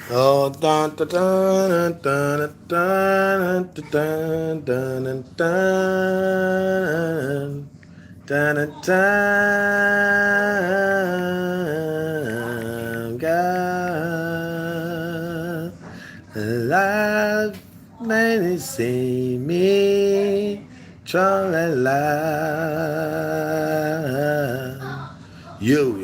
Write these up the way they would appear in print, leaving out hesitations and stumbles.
Oh, dun, dun, dun, dun, dun, dun, dun, dun, dun, dun, dun, dun, God, alive, may they see me, tra la. Yo,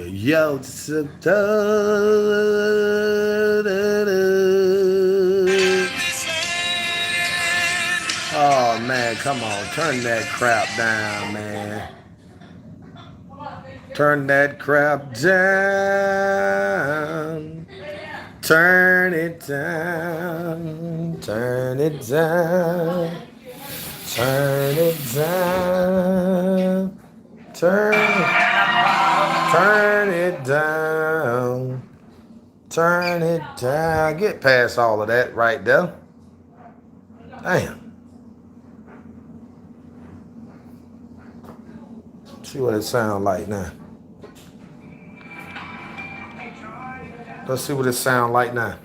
oh man, come on, turn that crap down, man. Turn that crap down. Turn it down. Turn it down. Turn it down. Turn it down. Turn it down. Get past all of that right there. Damn. See what it sound like now. Let's see what it sound like now.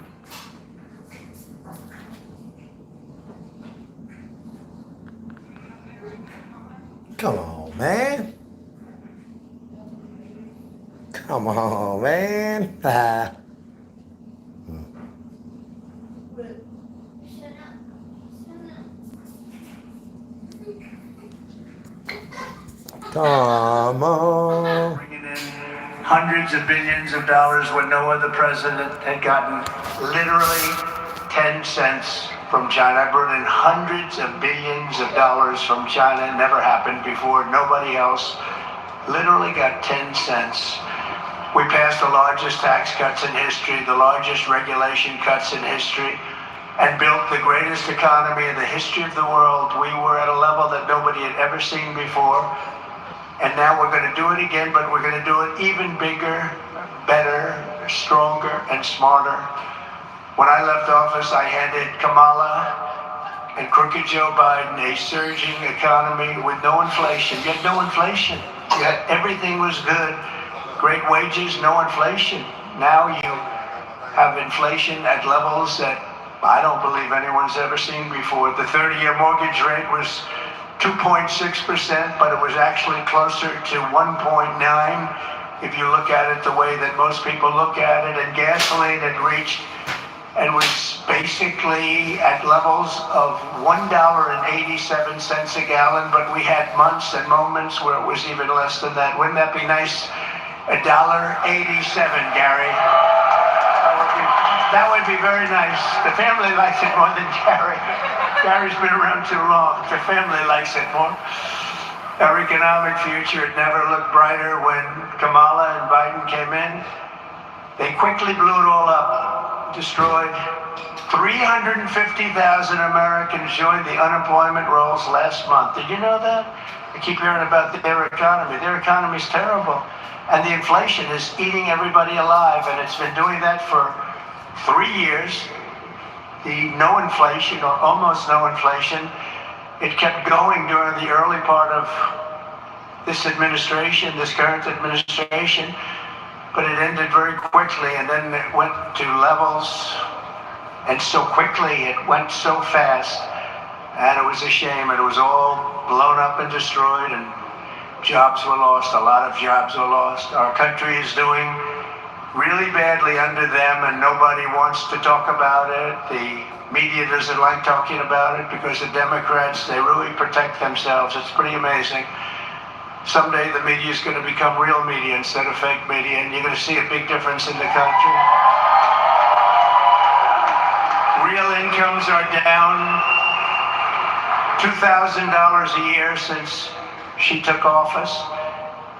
Come on, man. Come on, man. Come on. Bringing in hundreds of billions of dollars when no other president had gotten literally 10 cents from China. I brought in hundreds of billions of dollars from China. It never happened before. Nobody else literally got 10 cents. We passed the largest tax cuts in history, the largest regulation cuts in history, and built the greatest economy in the history of the world. We were at a level that nobody had ever seen before. And now we're going to do it again, but we're going to do it even bigger, better, stronger, and smarter. When I left office, I handed Kamala and crooked Joe Biden a surging economy with no inflation. You had no inflation. You had everything was good. Great wages, no inflation. Now you have inflation at levels that I don't believe anyone's ever seen before. The 30-year mortgage rate was 2.6%, but it was actually closer to 1.9 if you look at it the way that most people look at it. And gasoline had reached and was basically at levels of $1.87 a gallon, but we had months and moments where it was even less than that. Wouldn't that be nice? $1.87, Gary. That would be very nice. The family likes it more than Gary. Gary's been around too long. The family likes it more. Our economic future had never looked brighter when Kamala and Biden came in. They quickly blew it all up, destroyed. 350,000 Americans joined the unemployment rolls last month. Did you know that? I keep hearing about their economy. Their economy's terrible. And the inflation is eating everybody alive, and it's been doing that for 3 years. The no inflation, or almost no inflation, it kept going during the early part of this administration, this current administration, but it ended very quickly, and then it went to levels, and so quickly, it went so fast, and it was a shame, and it was all blown up and destroyed, and jobs were lost, a lot of jobs were lost. Our country is doing really badly under them, and nobody wants to talk about it. The media doesn't like talking about it because the Democrats, they really protect themselves. It's pretty amazing. Someday the media is going to become real media instead of fake media, and you're going to see a big difference in the country. Real incomes are down $2,000 a year since she took office.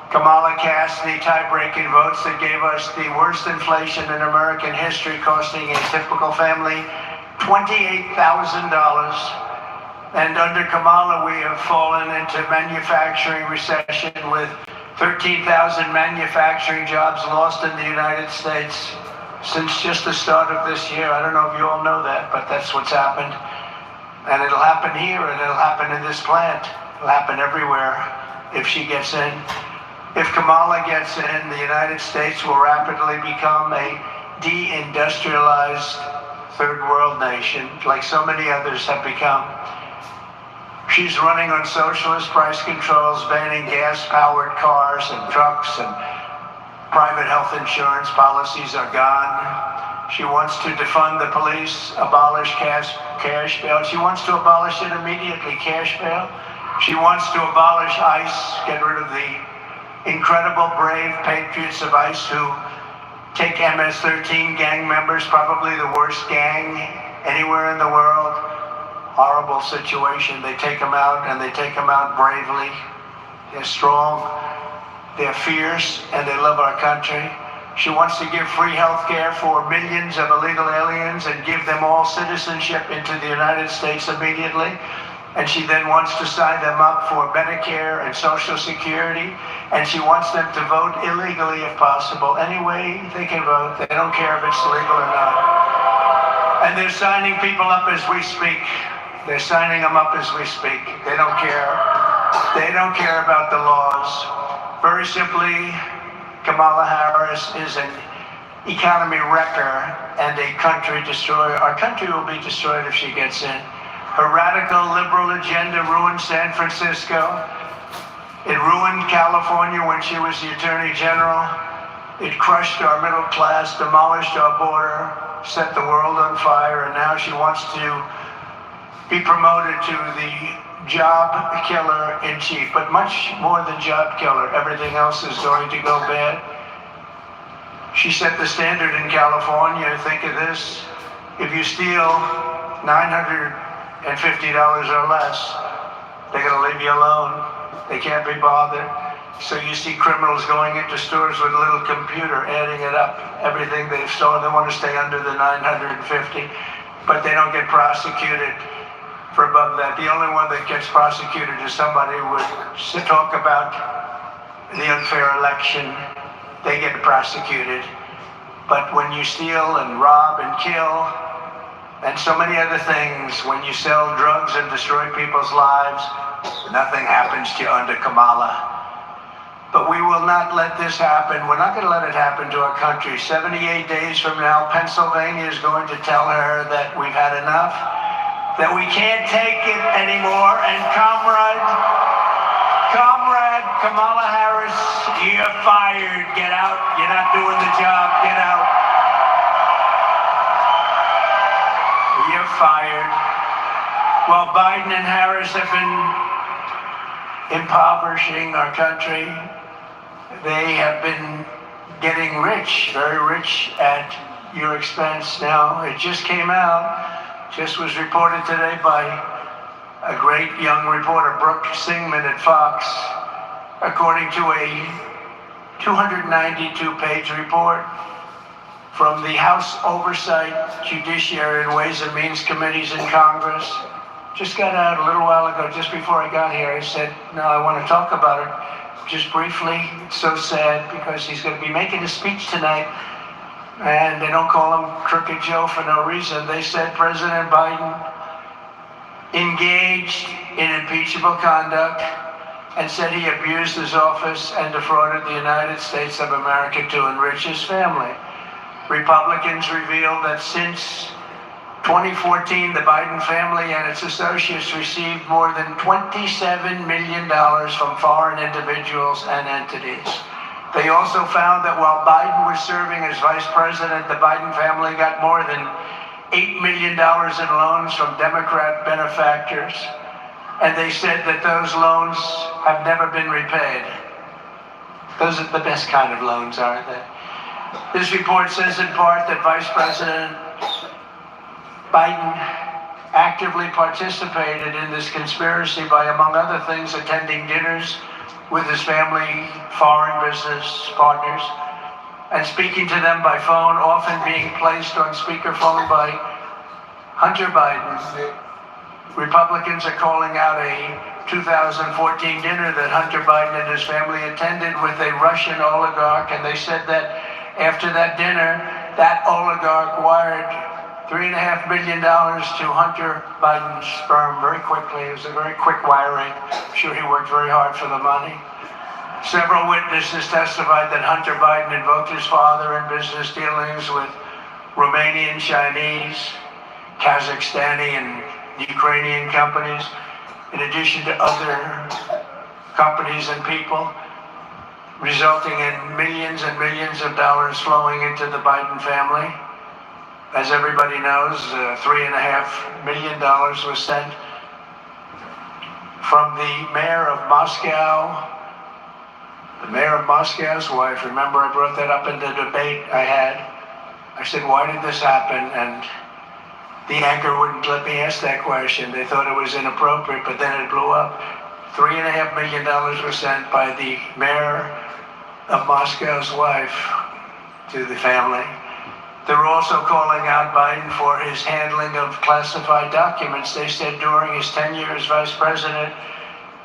Kamala cast the tie-breaking votes that gave us the worst inflation in American history, costing a typical family $28,000. And under Kamala, we have fallen into manufacturing recession with 13,000 manufacturing jobs lost in the United States since just the start of this year. I don't know if you all know that, but that's what's happened. And it'll happen here, and it'll happen in this plant. It'll happen everywhere if she gets in. If Kamala gets in, the United States will rapidly become a deindustrialized third world nation, like so many others have become. She's running on socialist price controls, banning gas-powered cars and trucks, and private health insurance policies are gone. She wants to defund the police, abolish cash bail. She wants to abolish it immediately, cash bail. She wants to abolish ICE, get rid of the incredible, brave patriots of ICE who take MS-13 gang members, probably the worst gang anywhere in the world. Horrible situation. They take them out, and they take them out bravely. They're strong, they're fierce, and they love our country. She wants to give free health care for millions of illegal aliens and give them all citizenship into the United States immediately. And she then wants to sign them up for Medicare and Social Security. And she wants them to vote illegally if possible. Any way they can vote. They don't care if it's legal or not. And they're signing people up as we speak. They're signing them up as we speak. They don't care. They don't care about the laws. Very simply, Kamala Harris is an economy wrecker and a country destroyer. Our country will be destroyed if she gets in. Her radical liberal agenda ruined San Francisco. It ruined California when she was the Attorney General. It crushed our middle class, demolished our border, set the world on fire, and now she wants to be promoted to the job killer in chief. But much more than job killer, everything else is going to go bad. She set the standard in California. Think of this. If you steal $950 or less, they're going to leave you alone. They can't be bothered. So you see criminals going into stores with a little computer, adding it up, everything they've stolen. They want to stay under the 950, but they don't get prosecuted for above that. The only one that gets prosecuted is somebody who would talk about the unfair election. They get prosecuted. But when you steal and rob and kill, and so many other things, when you sell drugs and destroy people's lives, nothing happens to you under Kamala. But we will not let this happen. We're not going to let it happen to our country. 78 days from now, Pennsylvania is going to tell her that we've had enough, that we can't take it anymore. And comrade Kamala Harris, you're fired. Get out. You're not doing the job. Get out. You're fired. While Biden and Harris have been impoverishing our country, they have been getting rich, very rich at your expense. Now, it just came out, just was reported today by a great young reporter, Brooke Singman at Fox, according to a 292-page report from the House Oversight, Judiciary, and Ways and Means Committees in Congress. Just got out a little while ago, just before I got here. I said, no, I want to talk about it just briefly. It's so sad because he's going to be making a speech tonight, and they don't call him Crooked Joe for no reason. They said President Biden engaged in impeachable conduct and said he abused his office and defrauded the United States of America to enrich his family. Republicans revealed that since 2014, the Biden family and its associates received more than $27 million from foreign individuals and entities. They also found that while Biden was serving as vice president, the Biden family got more than $8 million in loans from Democrat benefactors. And they said that those loans have never been repaid. Those are the best kind of loans, aren't they? This report says in part that Vice President Biden actively participated in this conspiracy by, among other things, attending dinners with his family, foreign business partners, and speaking to them by phone, often being placed on speakerphone by Hunter Biden. Republicans are calling out a 2014 dinner that Hunter Biden and his family attended with a Russian oligarch, and they said that after that dinner, that oligarch wired $3.5 million to Hunter Biden's firm very quickly. It was a very quick wiring. I'm sure he worked very hard for the money. Several witnesses testified that Hunter Biden invoked his father in business dealings with Romanian, Chinese, Kazakhstani, and Ukrainian companies, in addition to other companies and people, resulting in millions and millions of dollars flowing into the Biden family. As everybody knows, $3.5 million was sent from the mayor of Moscow, the mayor of Moscow's wife. Remember, I brought that up in the debate I had. I said, why did this happen? And the anchor wouldn't let me ask that question. They thought it was inappropriate, but then it blew up. $3.5 million was sent by the mayor of Moscow's wife to the family. They were also calling out Biden for his handling of classified documents. They said during his 10 years as vice president,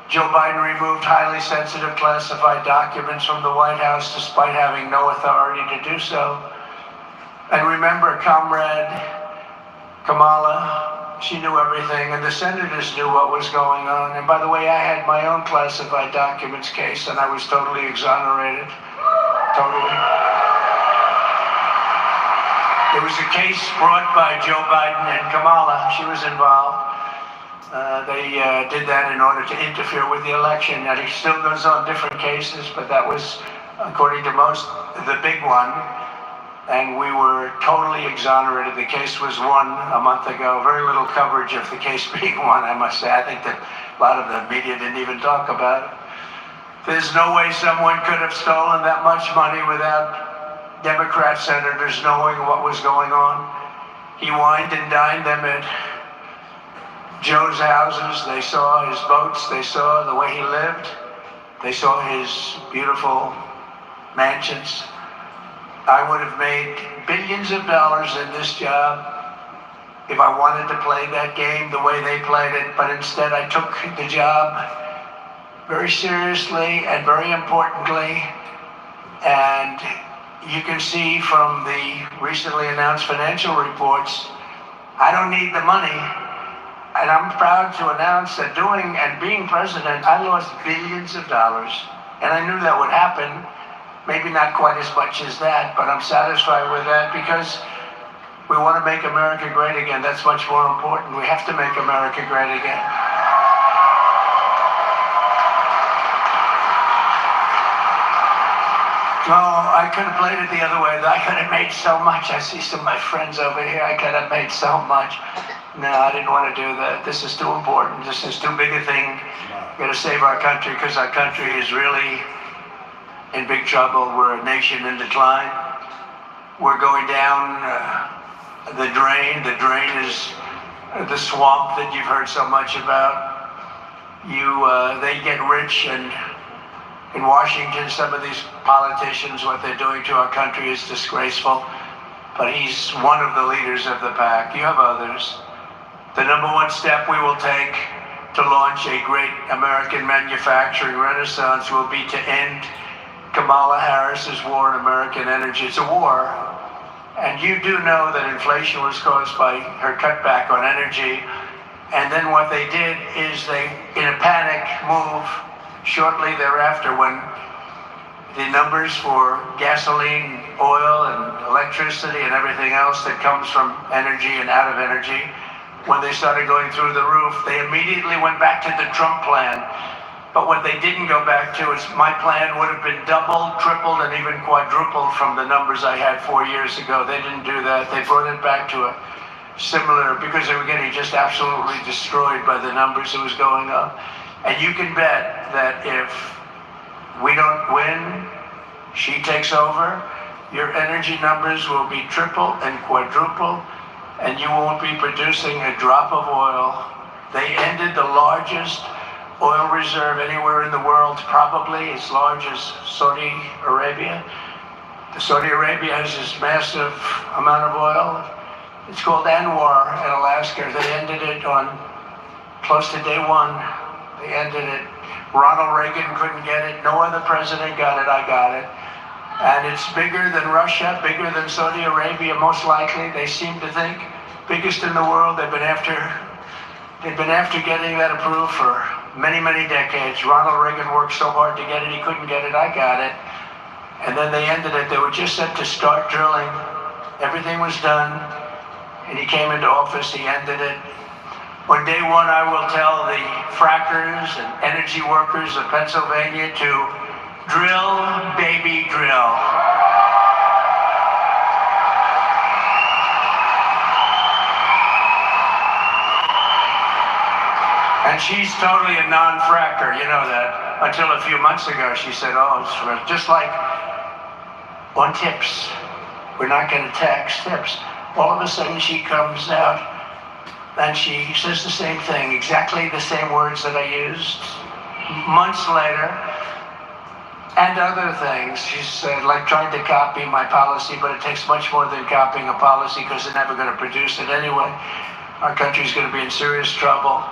Joe Biden removed highly sensitive classified documents from the White House despite having no authority to do so. And remember, Comrade Kamala, she knew everything, and the senators knew what was going on. And by the way, I had my own classified documents case, and I was totally exonerated. Totally. It was a case brought by Joe Biden and Kamala. She was involved. They did that in order to interfere with the election. And it still goes on different cases, but that was, according to most, the big one. And we were totally exonerated. The case was won a month ago. Very little coverage of the case being won, I must say. I think that a lot of the media didn't even talk about it. There's no way someone could have stolen that much money without Democrat senators knowing what was going on. He wined and dined them at Joe's houses. They saw his boats. They saw the way he lived. They saw his beautiful mansions. I would have made billions of dollars in this job if I wanted to play that game the way they played it, but instead I took the job very seriously and very importantly, and you can see from the recently announced financial reports, I don't need the money. And I'm proud to announce that doing and being president, I lost billions of dollars. And I knew that would happen. Maybe not quite as much as that, but I'm satisfied with that because we want to make America great again. That's much more important. We have to make America great again. No, I could have played it the other way. I could have made so much. I see some of my friends over here. I could have made so much. No, I didn't want to do that. This is too important. This is too big a thing. We're going to save our country because our country is really in big trouble. We're a nation in decline. We're going down the drain. The drain is the swamp that you've heard so much about. They get rich, and in Washington, some of these politicians, what they're doing to our country is disgraceful. But he's one of the leaders of the pack. You have others. The number one step we will take to launch a great American manufacturing renaissance will be to end Kamala Harris's war on American energy. It's a war. And you do know that inflation was caused by her cutback on energy. And then what they did is they, in a panic move, shortly thereafter, when the numbers for gasoline, oil, and electricity and everything else that comes from energy and out of energy, when they started going through the roof, they immediately went back to the Trump plan. But what they didn't go back to is my plan would have been doubled, tripled, and even quadrupled from the numbers I had 4 years ago. They didn't do that. They brought it back to a similar, because they were getting just absolutely destroyed by the numbers that was going up. And you can bet that if we don't win, she takes over, your energy numbers will be triple and quadruple, and you won't be producing a drop of oil. They ended the largest oil reserve anywhere in the world, probably as large as Saudi Arabia. Saudi Arabia has this massive amount of oil. It's called Anwar in Alaska. They ended it on close to day one. They ended it. Ronald Reagan couldn't get it. No other president got it. I got it. And it's bigger than Russia, bigger than Saudi Arabia, most likely. They seem to think biggest in the world. They've been after getting that approved for many, many decades. Ronald Reagan worked so hard to get it, he couldn't get it. I got it. And then they ended it. They were just set to start drilling Everything was done, and he came into office, he ended it. On day one, I will tell the frackers and energy workers of Pennsylvania to drill, baby, drill. And she's totally a non-fracker, you know that. Until a few months ago, she said, oh, it's just like on tips. We're not going to tax tips. All of a sudden, she comes out and she says the same thing, exactly the same words that I used months later, and other things. She's like trying to copy my policy, but it takes much more than copying a policy because they're never going to produce it anyway. Our country's going to be in serious trouble.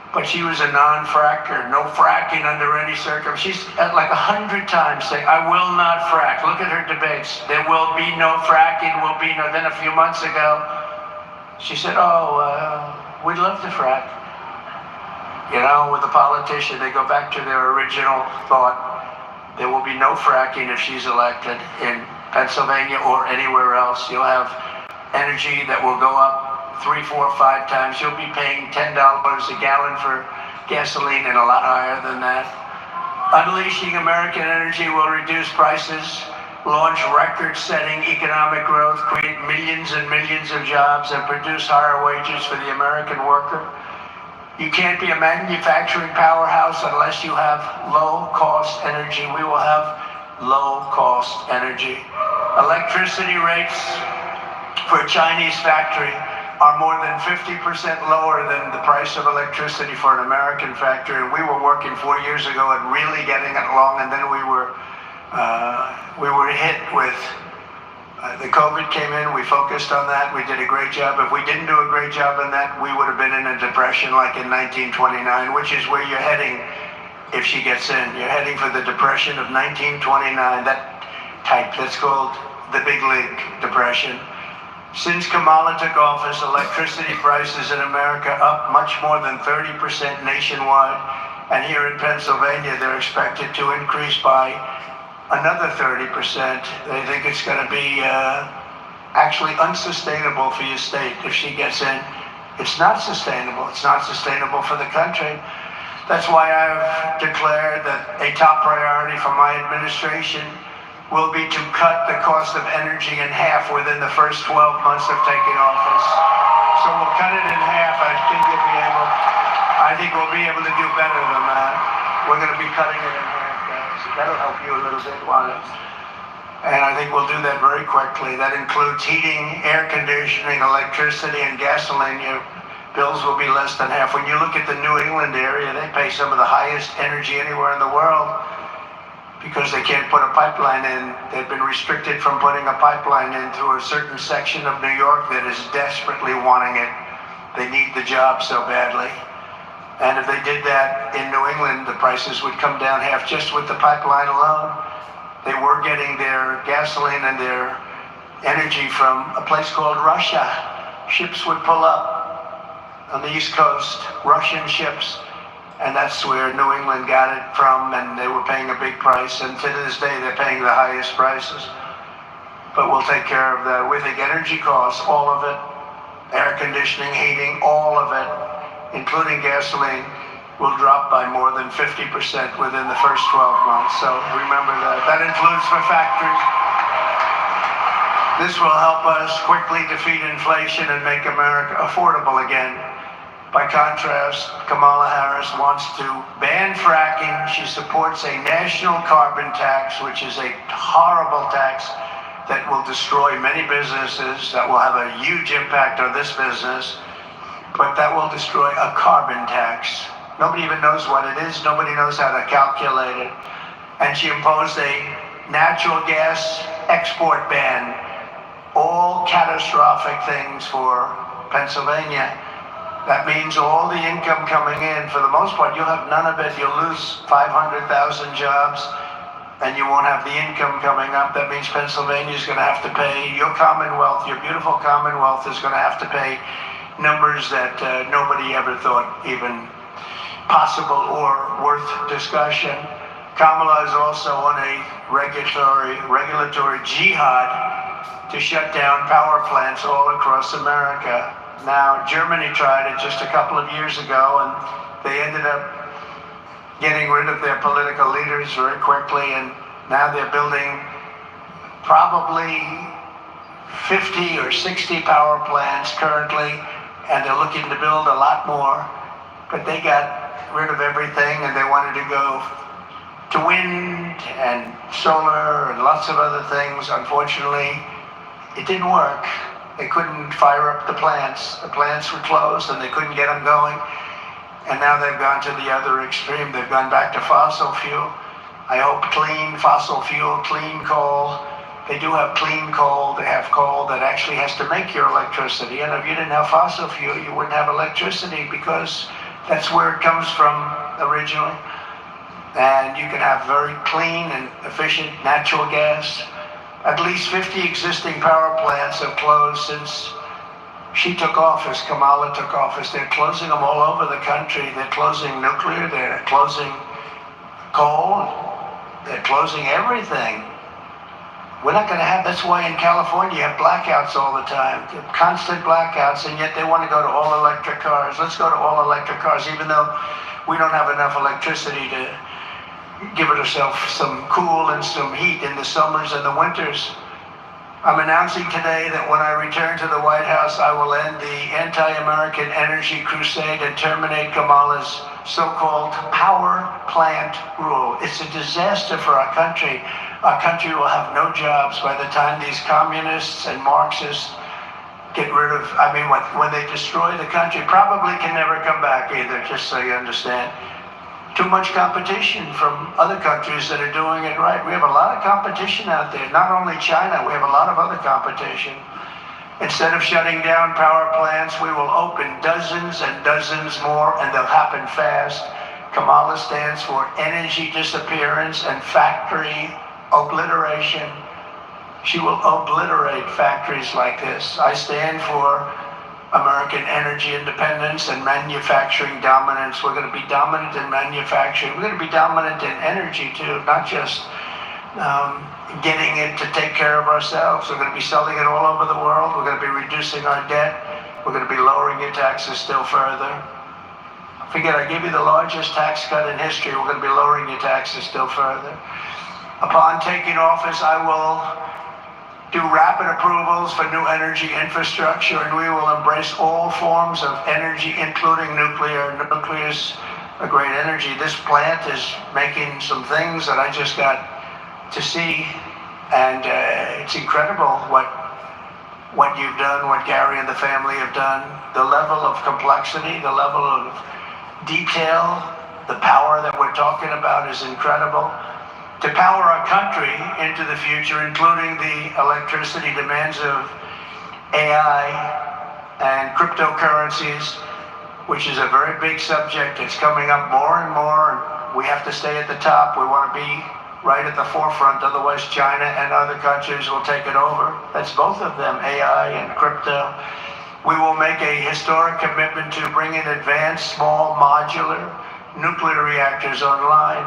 But she was a non-fracker, no fracking under any circumstance. She's like 100 times saying, I will not frack. Look at her debates. There will be no fracking, will be no. Then a few months ago, she said, we'd love to frack. You know, with a politician, they go back to their original thought. There will be no fracking if she's elected in Pennsylvania or anywhere else. You'll have energy that will go up 3, 4, 5 times. You'll be paying $10 a gallon for gasoline and a lot higher than that. Unleashing American energy will reduce prices, launch record-setting economic growth, create millions and millions of jobs, and produce higher wages for the American worker. You can't be a manufacturing powerhouse unless you have low-cost energy. We will have low-cost energy. Electricity rates for a Chinese factory are more than 50% lower than the price of electricity for an American factory. And we were working 4 years ago at really getting it along, and then we were hit with the COVID came in. We focused on that. We did a great job. If we didn't do a great job on that, we would have been in a depression like in 1929, which is where you're heading if she gets in. You're heading for the depression of 1929, that type. That's called the Big League Depression. Since Kamala took office, electricity prices in America up much more than 30% nationwide. And here in Pennsylvania, they're expected to increase by another 30%. They think it's going to be actually unsustainable for your state if she gets in. It's not sustainable. It's not sustainable for the country. That's why I've declared that a top priority for my administration will be to cut the cost of energy in half within the first 12 months of taking office. So we'll cut it in half. I think we'll be able to do better than that. We're going to be cutting it in half, guys. That'll help you a little bit, won't it? And I think we'll do that very quickly. That includes heating, air conditioning, electricity, and gasoline. Your bills will be less than half. When you look at the New England area, they pay some of the highest energy anywhere in the world, because they can't put a pipeline in. They've been restricted from putting a pipeline in through a certain section of New York that is desperately wanting it. They need the job so badly. And if they did that in New England, the prices would come down half just with the pipeline alone. They were getting their gasoline and their energy from a place called Russia. Ships would pull up on the East Coast, Russian ships. And that's where New England got it from, and they were paying a big price. And to this day, they're paying the highest prices. But we'll take care of that. We think energy costs, all of it, air conditioning, heating, all of it, including gasoline, will drop by more than 50% within the first 12 months. So remember that. That includes for factories. This will help us quickly defeat inflation and make America affordable again. By contrast, Kamala Harris wants to ban fracking. She supports a national carbon tax, which is a horrible tax that will destroy many businesses, that will have a huge impact on this business, but that will destroy a carbon tax. Nobody even knows what it is. Nobody knows how to calculate it. And she imposed a natural gas export ban. All catastrophic things for Pennsylvania. That means all the income coming in, for the most part, you'll have none of it. You'll lose 500,000 jobs, and you won't have the income coming up. That means Pennsylvania's going to have to pay, your Commonwealth, your beautiful Commonwealth is going to have to pay numbers that nobody ever thought even possible or worth discussion. Kamala is also on a regulatory jihad to shut down power plants all across America. Now, Germany tried it just a couple of years ago, and they ended up getting rid of their political leaders very quickly, and now they're building probably 50 or 60 power plants currently, and they're looking to build a lot more. But they got rid of everything, and they wanted to go to wind and solar and lots of other things. Unfortunately, it didn't work. They couldn't fire up the plants. The plants were closed, and they couldn't get them going. And now they've gone to the other extreme. They've gone back to fossil fuel. I hope clean fossil fuel, clean coal. They do have clean coal. They have coal that actually has to make your electricity. And if you didn't have fossil fuel, you wouldn't have electricity, because that's where it comes from originally. And you can have very clean and efficient natural gas. At least 50 existing power plants have closed since she took office, Kamala took office. They're closing them all over the country. They're closing nuclear, they're closing coal, they're closing everything. We're not going to have, that's why in California you have blackouts all the time, constant blackouts, and yet they want to go to all electric cars. Let's go to all electric cars, even though we don't have enough electricity to give ourselves some cool and some heat in the summers and the winters. I'm announcing today that when I return to the White House, I will end the anti-American energy crusade and terminate Kamala's so-called power plant rule. It's a disaster for our country. Our country will have no jobs by the time these communists and Marxists get rid of, when they destroy the country, probably can never come back either, just so you understand. Too much competition from other countries that are doing it right. We have a lot of competition out there. Not only China, we have a lot of other competition. Instead of shutting down power plants, we will open dozens and dozens more, and they'll happen fast. Kamala stands for energy disappearance and factory obliteration. She will obliterate factories like this. I stand for American energy independence and manufacturing dominance. We're going to be dominant in manufacturing. We're going to be dominant in energy too, not just getting it to take care of ourselves. We're going to be selling it all over the world. We're going to be reducing our debt. We're going to be lowering your taxes still further. Forget, I gave you the largest tax cut in history. We're going to be lowering your taxes still further. Upon taking office, I will do rapid approvals for new energy infrastructure, and we will embrace all forms of energy, including nuclear. Nuclear is a great energy. This plant is making some things that I just got to see, and it's incredible what you've done, what Gary and the family have done. The level of complexity, the level of detail, the power that we're talking about is incredible. To power our country into the future, including the electricity demands of AI and cryptocurrencies, which is a very big subject. It's coming up more and more. We have to stay at the top. We want to be right at the forefront, otherwise China and other countries will take it over. That's both of them, AI and crypto. We will make a historic commitment to bring in advanced, small, modular nuclear reactors online.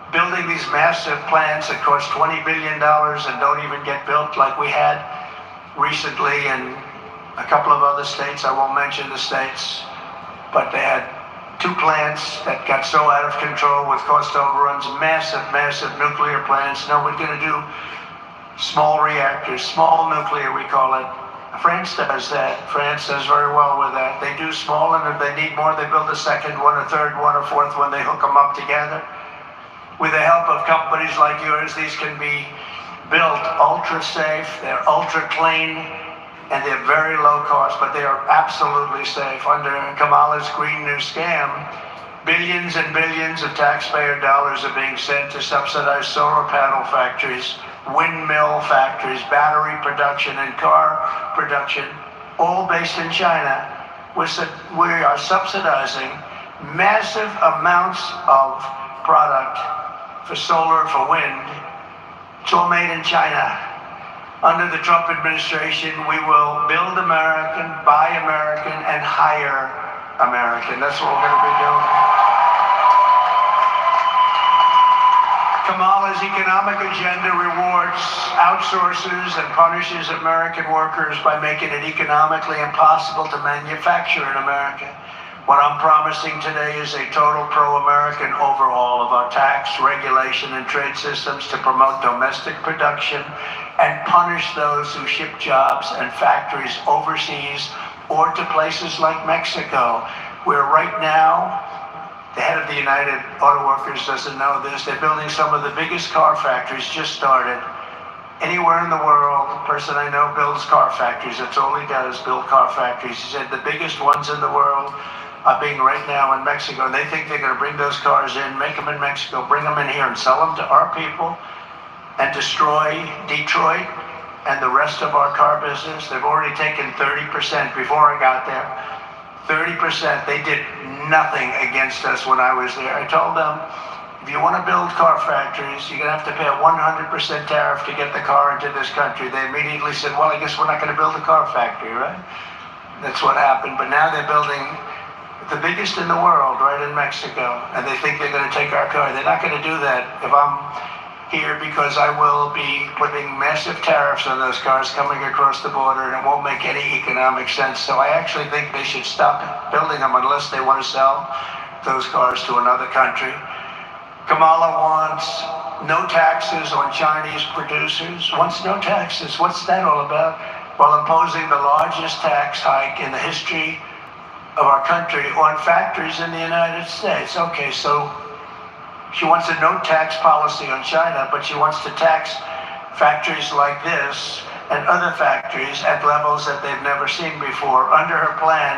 Building these massive plants that cost $20 billion and don't even get built, like we had recently in a couple of other states. I won't mention the states, but they had 2 plants that got so out of control with cost overruns, massive nuclear plants. Now we're going to do small reactors, small nuclear we call it. France does that. France does very well with that. They do small, and if they need more, they build a second one, a third one, a fourth one. They hook them up together. With the help of companies like yours, these can be built ultra safe, they're ultra clean, and they're very low cost, but they are absolutely safe. Under Kamala's Green New Scam, billions and billions of taxpayer dollars are being sent to subsidize solar panel factories, windmill factories, battery production, and car production, all based in China. We are subsidizing massive amounts of product for solar, for wind. It's all made in China. Under the Trump administration, we will build American, buy American, and hire American. That's what we're going to be doing. Kamala's economic agenda rewards outsourcers and punishes American workers by making it economically impossible to manufacture in America. What I'm promising today is a total pro-American overhaul of our tax, regulation, and trade systems to promote domestic production and punish those who ship jobs and factories overseas or to places like Mexico, where right now, the head of the United Auto Workers doesn't know this, they're building some of the biggest car factories, just started. Anywhere in the world, a person I know builds car factories. That's all he does, build car factories. He said the biggest ones in the world are being right now in Mexico. And they think they're going to bring those cars in, make them in Mexico, bring them in here and sell them to our people and destroy Detroit and the rest of our car business. They've already taken 30% before I got there. 30%. They did nothing against us when I was there. I told them, if you want to build car factories, you're going to have to pay a 100% tariff to get the car into this country. They immediately said, well, I guess we're not going to build a car factory, right? That's what happened. But now they're building the biggest in the world right in Mexico, and they think they're going to take our car. They're not going to do that if I'm here, because I will be putting massive tariffs on those cars coming across the border, and it won't make any economic sense. So I actually think they should stop building them unless they want to sell those cars to another country. Kamala wants no taxes on Chinese producers. Wants no taxes. What's that all about? While imposing the largest tax hike in the history of our country on factories in the United States. Okay, so she wants a no tax policy on China, but she wants to tax factories like this and other factories at levels that they've never seen before. Under her plan,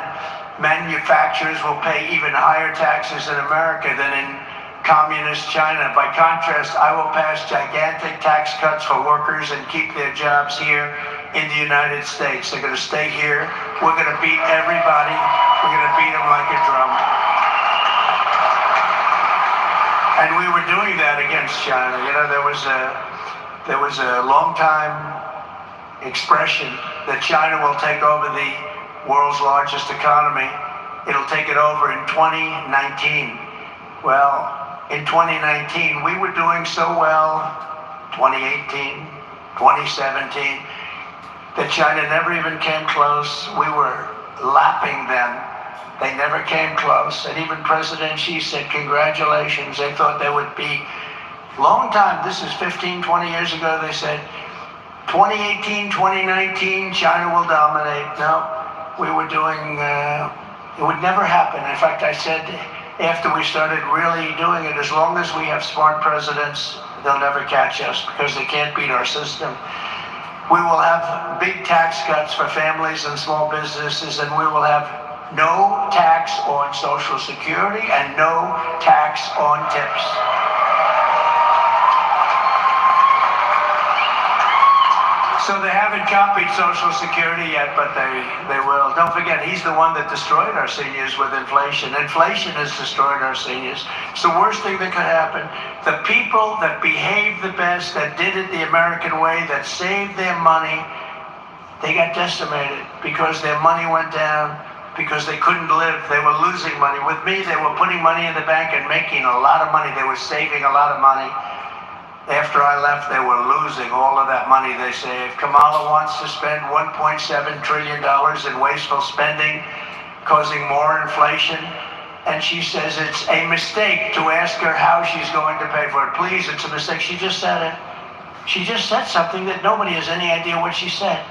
manufacturers will pay even higher taxes in America than in communist China. By contrast, I will pass gigantic tax cuts for workers and keep their jobs here in the United States. They're going to stay here. We're going to beat everybody. We're going to beat them like a drum. And we were doing that against China. You know, there was a long time expression that China will take over the world's largest economy. It'll take it over in 2019. Well, in 2019, we were doing so well, 2018, 2017, that China never even came close. We were lapping them. They never came close. And even President Xi said, congratulations. They thought they would be, long time, this is 15, 20 years ago, they said, 2018, 2019, China will dominate. No, we were doing, it would never happen. In fact, I said, after we started really doing it, as long as we have smart presidents, they'll never catch us because they can't beat our system. We will have big tax cuts for families and small businesses, and we will have no tax on Social Security and no tax on tips. So they haven't copied Social Security yet, but they will. Don't forget, he's the one that destroyed our seniors with inflation. Inflation has destroyed our seniors. It's the worst thing that could happen. The people that behaved the best, that did it the American way, that saved their money, they got decimated because their money went down, because they couldn't live. They were losing money. With me, they were putting money in the bank and making a lot of money. They were saving a lot of money. After I left, they were losing all of that money they saved. Kamala wants to spend $1.7 trillion in wasteful spending, causing more inflation. And she says it's a mistake to ask her how she's going to pay for it. Please, it's a mistake. She just said it. She just said something that nobody has any idea what she said.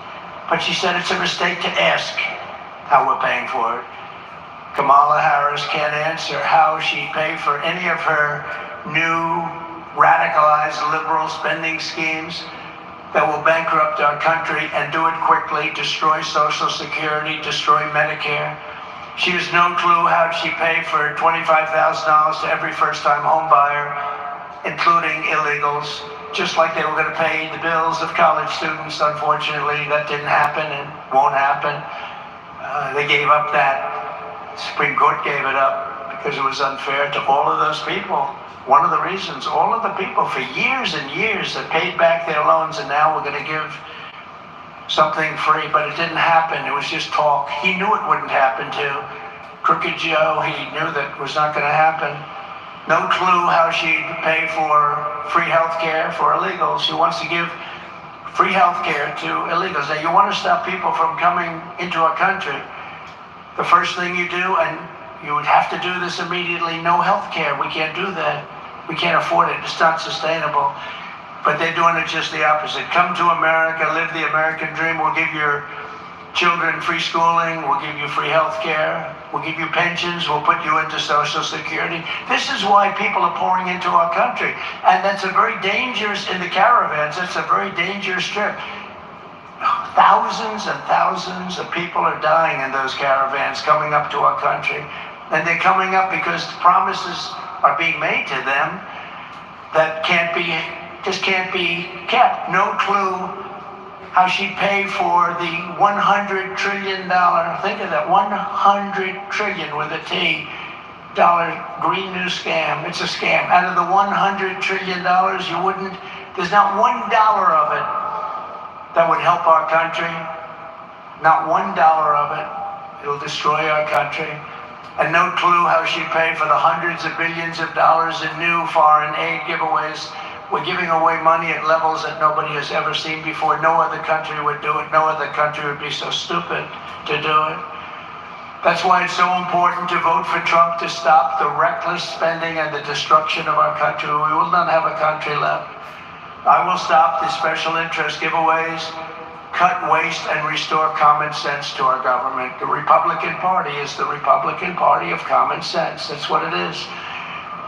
But she said it's a mistake to ask how we're paying for it. Kamala Harris can't answer how she'd pay for any of her new radicalized liberal spending schemes that will bankrupt our country and do it quickly, destroy Social Security, destroy Medicare. She has no clue how she paid for $25,000 to every first-time home buyer, including illegals, just like they were going to pay the bills of college students. Unfortunately, that didn't happen and won't happen. They gave up that. The Supreme Court gave it up because it was unfair to all of those people. One of the reasons, all of the people for years and years that paid back their loans, and now we're going to give something free, but it didn't happen. It was just talk. He knew it wouldn't happen to Crooked Joe. He knew that was not going to happen. No clue how she'd pay for free health care for illegals. She wants to give free health care to illegals. Now, you want to stop people from coming into our country. The first thing you do, and you would have to do this immediately, no health care. We can't do that. We can't afford it. It's not sustainable. But they're doing it just the opposite. Come to America, live the American dream. We'll give your children free schooling. We'll give you free health care. We'll give you pensions. We'll put you into Social Security. This is why people are pouring into our country. And that's a very dangerous, in the caravans, that's a very dangerous trip. Thousands and thousands of people are dying in those caravans coming up to our country. And they're coming up because promises are being made to them that just can't be kept. No clue how she'd pay for the $100 trillion, think of that, 100 trillion with a T, dollar Green New Scam. It's a scam. Out of the $100 trillion, there's not $1 of it that would help our country. Not $1 of it. It'll destroy our country. And no clue how she'd pay for the hundreds of billions of dollars in new foreign aid giveaways. We're giving away money at levels that nobody has ever seen before. No other country would do it. No other country would be so stupid to do it. That's why it's so important to vote for Trump to stop the reckless spending and the destruction of our country. We will not have a country left. I will stop the special interest giveaways, cut waste, and restore common sense to our government. The Republican Party is the Republican Party of common sense. That's what it is.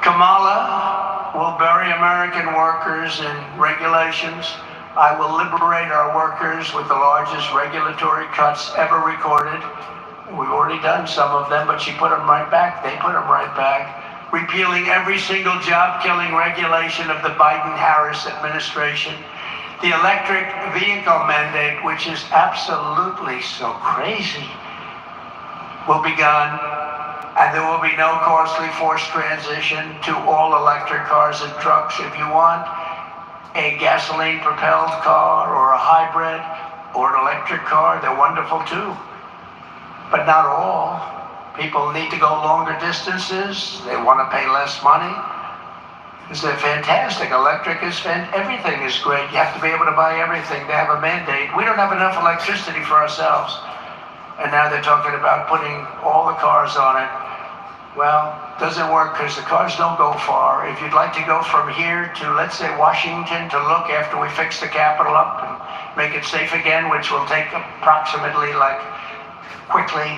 Kamala will bury American workers in regulations. I will liberate our workers with the largest regulatory cuts ever recorded. We've already done some of them, but she put them right back. They put them right back. Repealing every single job-killing regulation of the Biden-Harris administration. The electric vehicle mandate, which is absolutely so crazy, will be gone. And there will be no costly forced transition to all electric cars and trucks. If you want a gasoline-propelled car or a hybrid or an electric car, they're wonderful too. But not all. People need to go longer distances. They want to pay less money. They're fantastic. Electric is everything is great. You have to be able to buy everything. They have a mandate. We don't have enough electricity for ourselves. And now they're talking about putting all the cars on it. Well, doesn't work because the cars don't go far. If you'd like to go from here to, let's say, Washington to look after we fix the Capitol up and make it safe again, which will take approximately quickly.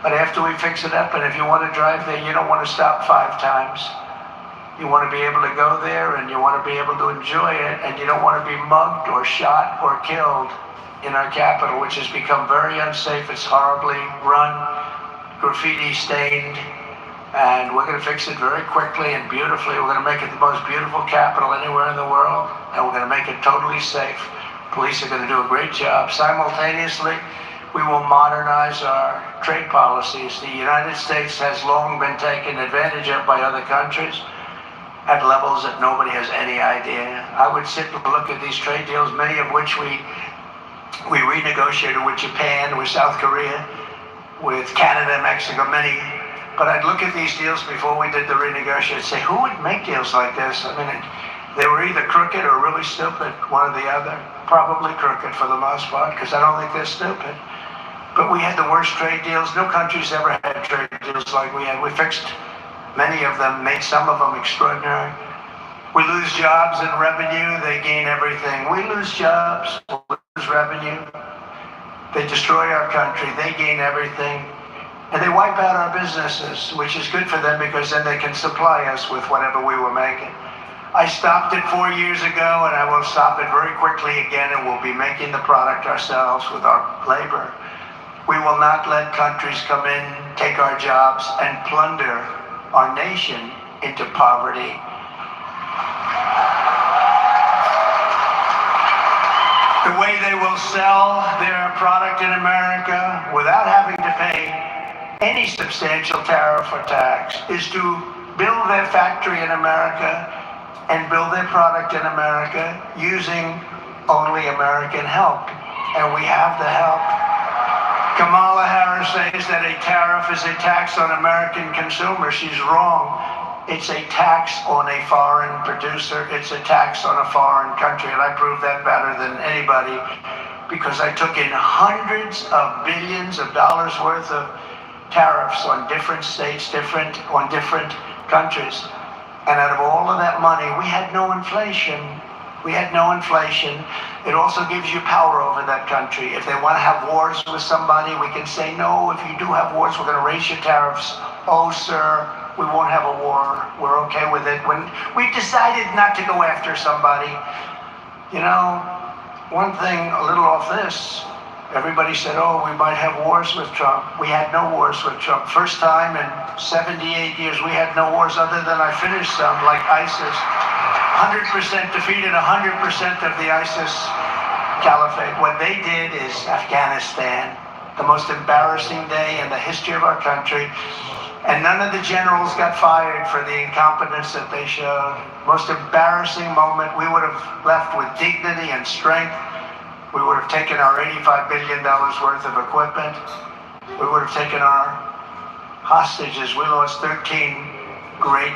But after we fix it up, and if you want to drive there, you don't want to stop 5 times. You want to be able to go there and you want to be able to enjoy it, and you don't want to be mugged or shot or killed in our capital, which has become very unsafe. It's horribly run, graffiti stained, and we're going to fix it very quickly and beautifully. We're going to make it the most beautiful capital anywhere in the world, and we're going to make it totally safe. Police are going to do a great job. Simultaneously, we will modernize our trade policies. The United States has long been taken advantage of by other countries at levels that nobody has any idea. I would sit and look at these trade deals, many of which we renegotiated with Japan, with South Korea, with Canada, Mexico, many. But I'd look at these deals before we did the renegotiation and say, who would make deals like this? I mean, they were either crooked or really stupid, one or the other. Probably crooked for the most part, because I don't think they're stupid. But we had the worst trade deals. No country's ever had trade deals like we had. We fixed many of them, made some of them extraordinary. We lose jobs and revenue, they gain everything. We lose jobs, we lose revenue. They destroy our country, they gain everything. And they wipe out our businesses, which is good for them because then they can supply us with whatever we were making. I stopped it 4 years ago, and I will stop it very quickly again, and we'll be making the product ourselves with our labor. We will not let countries come in, take our jobs, and plunder our nation into poverty. The way they will sell their product in America without having to pay any substantial tariff or tax is to build their factory in America and build their product in America using only American help. And we have the help. Kamala Harris says that a tariff is a tax on American consumers. She's wrong. It's a tax on a foreign producer. It's a tax on a foreign country. And I proved that better than anybody because I took in hundreds of billions of dollars worth of tariffs on different states, on different countries. And out of all of that money, we had no inflation. We had no inflation. It also gives you power over that country. If they want to have wars with somebody, we can say, no, if you do have wars, we're going to raise your tariffs. Oh, sir, we won't have a war. We're okay with it. When we've decided not to go after somebody, you know, one thing a little off this, everybody said, oh, we might have wars with Trump. We had no wars with Trump. First time in 78 years, we had no wars other than I finished some, like ISIS. 100% defeated 100% of the ISIS caliphate. What they did is Afghanistan, the most embarrassing day in the history of our country. And none of the generals got fired for the incompetence that they showed. Most embarrassing moment. We would have left with dignity and strength. We would have taken our $85 billion worth of equipment. We would have taken our hostages. We lost 13 great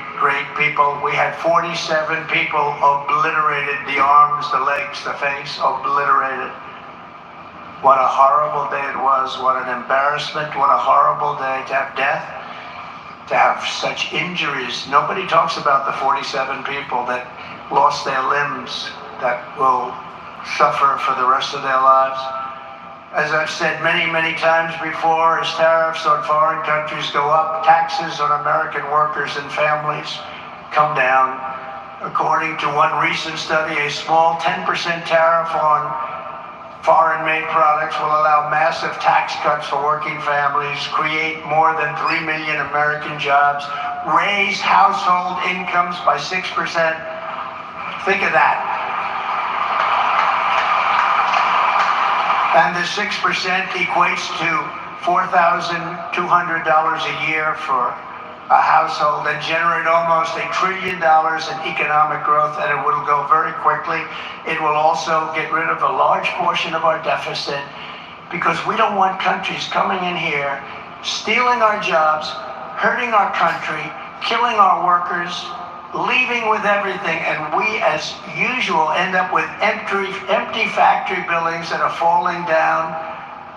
people. We had 47 people obliterated, the arms, the legs, the face, obliterated. What a horrible day it was. What an embarrassment. What a horrible day to have death, to have such injuries. Nobody talks about the 47 people that lost their limbs, that will suffer for the rest of their lives. As I've said many, many times before, as tariffs on foreign countries go up, taxes on American workers and families come down. According to one recent study, a small 10% tariff on foreign-made products will allow massive tax cuts for working families, create more than 3 million American jobs, raise household incomes by 6%. Think of that. And the 6% equates to $4,200 a year for a household and generate almost $1 trillion in economic growth, and it will go very quickly. It will also get rid of a large portion of our deficit because we don't want countries coming in here, stealing our jobs, hurting our country, killing our workers, leaving with everything, and we, as usual, end up with empty factory buildings that are falling down.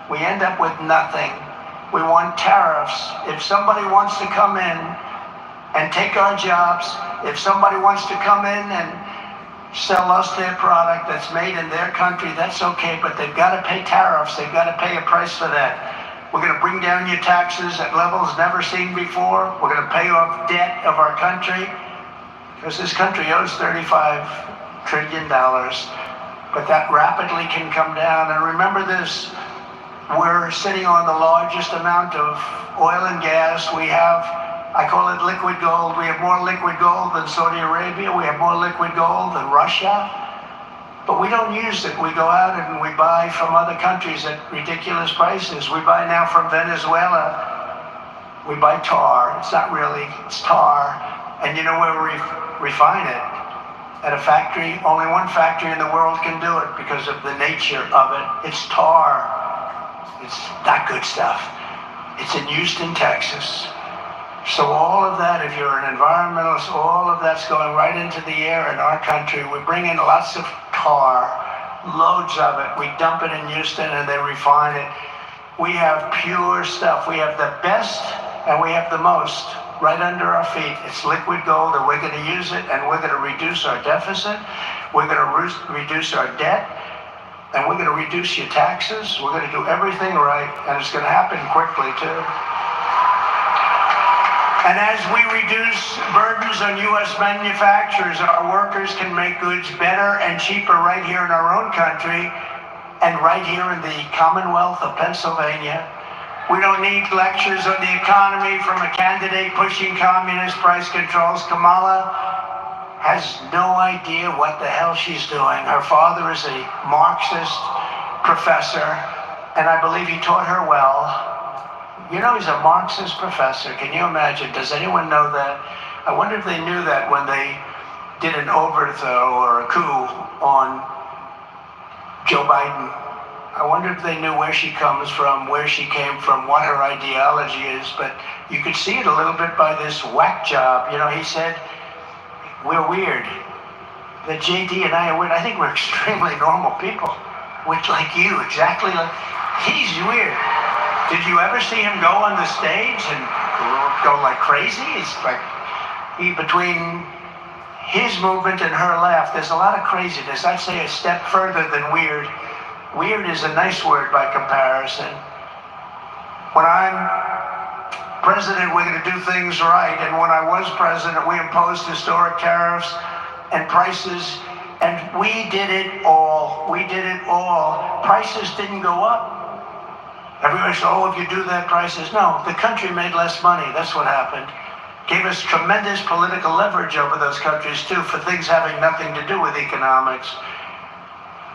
We end up with nothing. We want tariffs. If somebody wants to come in and take our jobs, if somebody wants to come in and sell us their product that's made in their country, that's okay, but they've got to pay tariffs. They've got to pay a price for that. We're going to bring down your taxes at levels never seen before. We're going to pay off debt of our country, because this country owes $35 trillion, but that rapidly can come down. And remember this, we're sitting on the largest amount of oil and gas. We have, I call it liquid gold. We have more liquid gold than Saudi Arabia. We have more liquid gold than Russia, but we don't use it. We go out and we buy from other countries at ridiculous prices. We buy now from Venezuela. We buy tar. It's not really, it's tar. And you know where we refine it? At a factory. Only one factory in the world can do it because of the nature of it. It's tar. It's not good stuff. It's in Houston, Texas. So all of that, if you're an environmentalist, all of that's going right into the air in our country. We bring in lots of tar, loads of it. We dump it in Houston and they refine it. We have pure stuff. We have the best and we have the most right under our feet. It's liquid gold, and we're going to use it, and we're going to reduce our deficit, we're going to reduce our debt, and we're going to reduce your taxes. We're going to do everything right, and it's going to happen quickly too. And as we reduce burdens on U.S. manufacturers, our workers can make goods better and cheaper right here in our own country and right here in the Commonwealth of Pennsylvania. We don't need lectures on the economy from a candidate pushing communist price controls. Kamala has no idea what the hell she's doing. Her father is a Marxist professor, and I believe he taught her well. You know, he's a Marxist professor. Can you imagine? Does anyone know that? I wonder if they knew that when they did an overthrow or a coup on Joe Biden. I wonder if they knew where she comes from, where she came from, what her ideology is. But you could see it a little bit by this whack job. You know, he said, we're weird. That JD and I are weird. I think we're extremely normal people. Which, like you, exactly like, he's weird. Did you ever see him go on the stage and go like crazy? It's like, between his movement and her laugh, there's a lot of craziness. I'd say a step further than weird. Weird is a nice word by comparison. When I'm president, we're going to do things right. And when I was president, we imposed historic tariffs and prices, and we did it all. We did it all. Prices didn't go up. Everybody said, oh, if you do that, prices. No, the country made less money. That's what happened. Gave us tremendous political leverage over those countries, too, for things having nothing to do with economics.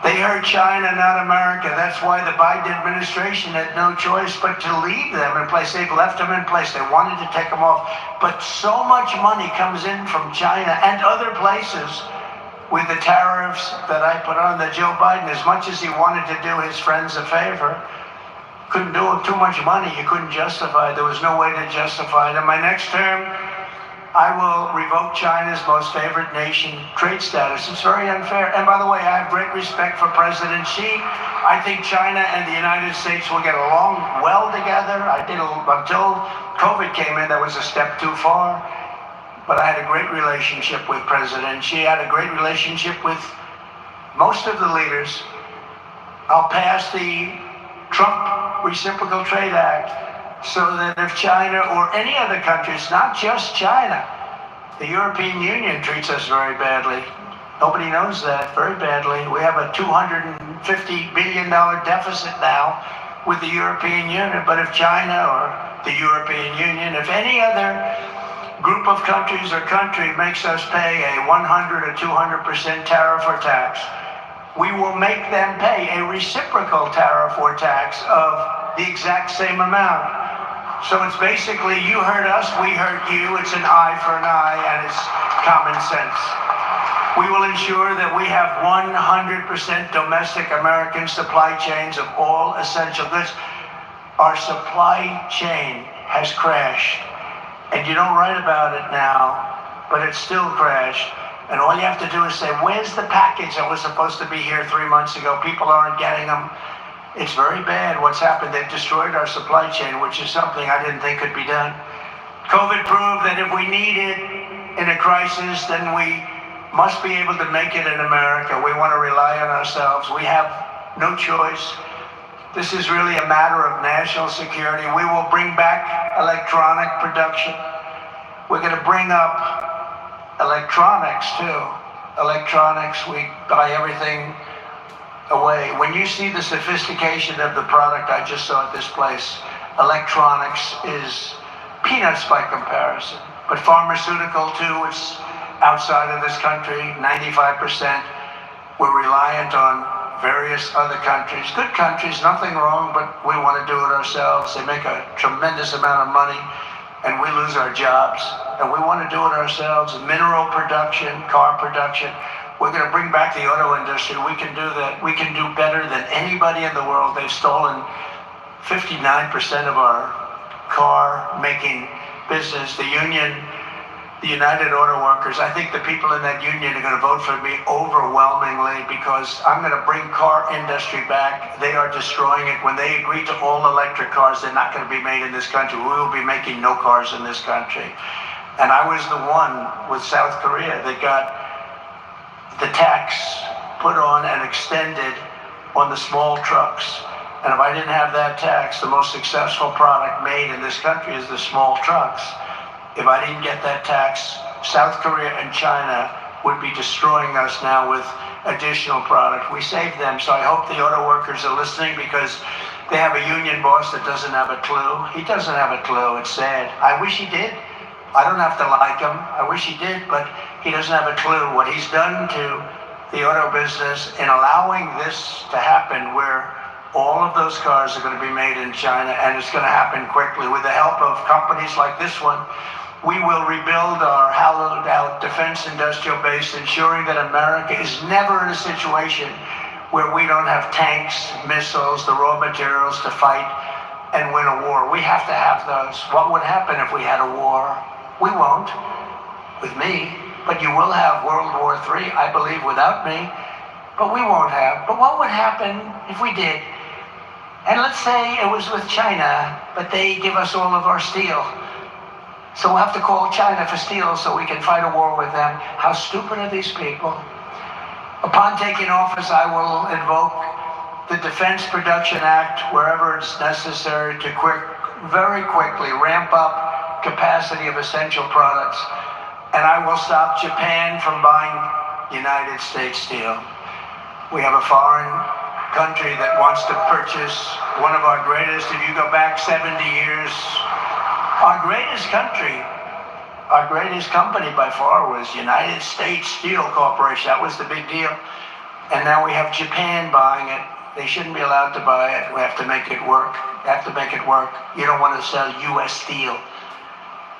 They heard China, not America. That's why the Biden administration had no choice but to leave them in place. They've left them in place. They wanted to take them off. But so much money comes in from China and other places with the tariffs that I put on that Joe Biden, as much as he wanted to do his friends a favor, couldn't do it. Too much money. You couldn't justify it. There was no way to justify it. In my next term, I will revoke China's most favored nation trade status. It's very unfair. And by the way, I have great respect for President Xi. I think China and the United States will get along well together. I did until COVID came in. That was a step too far. But I had a great relationship with President Xi. I had a great relationship with most of the leaders. I'll pass the Trump Reciprocal Trade Act so that if China or any other countries, not just China, the European Union treats us very badly. Nobody knows that, very badly. We have a $250 billion deficit now with the European Union. But if China or the European Union, if any other group of countries or country makes us pay a 100 or 200% tariff or tax, we will make them pay a reciprocal tariff or tax of the exact same amount. So it's basically, you hurt us, we hurt you. It's an eye for an eye, and it's common sense. We will ensure that we have 100% domestic American supply chains of all essential goods. Our supply chain has crashed. And you don't write about it now, but it's still crashed. And all you have to do is say, where's the package that was supposed to be here 3 months ago? People aren't getting them. It's very bad what's happened. They've destroyed our supply chain, which is something I didn't think could be done. COVID proved that if we need it in a crisis, then we must be able to make it in America. We want to rely on ourselves. We have no choice. This is really a matter of national security. We will bring back electronic production. We're going to bring up electronics too. Electronics, we buy everything away. When you see the sophistication of the product I just saw at this place, electronics is peanuts by comparison. But pharmaceutical too, it's outside of this country, 95%. We're reliant on various other countries. Good countries, nothing wrong, but we want to do it ourselves. They make a tremendous amount of money, and we lose our jobs. And we want to do it ourselves. Mineral production, car production. We're going to bring back the auto industry. We can do that. We can do better than anybody in the world. They've stolen 59% of our car-making business. The union, the United Auto Workers, I think the people in that union are going to vote for me overwhelmingly because I'm going to bring car industry back. They are destroying it. When they agree to all electric cars, they're not going to be made in this country. We will be making no cars in this country. And I was the one with South Korea that got the tax put on and extended on the small trucks. And if I didn't have that tax, the most successful product made in this country is the small trucks. If I didn't get that tax, South Korea and China would be destroying us now with additional product. We saved them, so I hope the auto workers are listening because they have a union boss that doesn't have a clue. He doesn't have a clue. It's sad. I wish he did. I don't have to like him. I wish he did, but he doesn't have a clue what he's done to the auto business in allowing this to happen where all of those cars are going to be made in China, and it's going to happen quickly. With the help of companies like this one, we will rebuild our hollowed out defense industrial base, ensuring that America is never in a situation where we don't have tanks, missiles, the raw materials to fight and win a war. We have to have those. What would happen if we had a war? We won't, with me, but you will have World War III, I believe, without me, but we won't have. But what would happen if we did? And let's say it was with China, but they give us all of our steel. So we'll have to call China for steel so we can fight a war with them. How stupid are these people? Upon taking office, I will invoke the Defense Production Act wherever it's necessary to very quickly ramp up capacity of essential products. And I will stop Japan from buying United States steel. We have a foreign country that wants to purchase one of our greatest, if you go back 70 years, our greatest country, our greatest company by far was United States Steel Corporation. That was the big deal. And now we have Japan buying it. They shouldn't be allowed to buy it. We have to make it work. We have to make it work. You don't want to sell U.S. steel.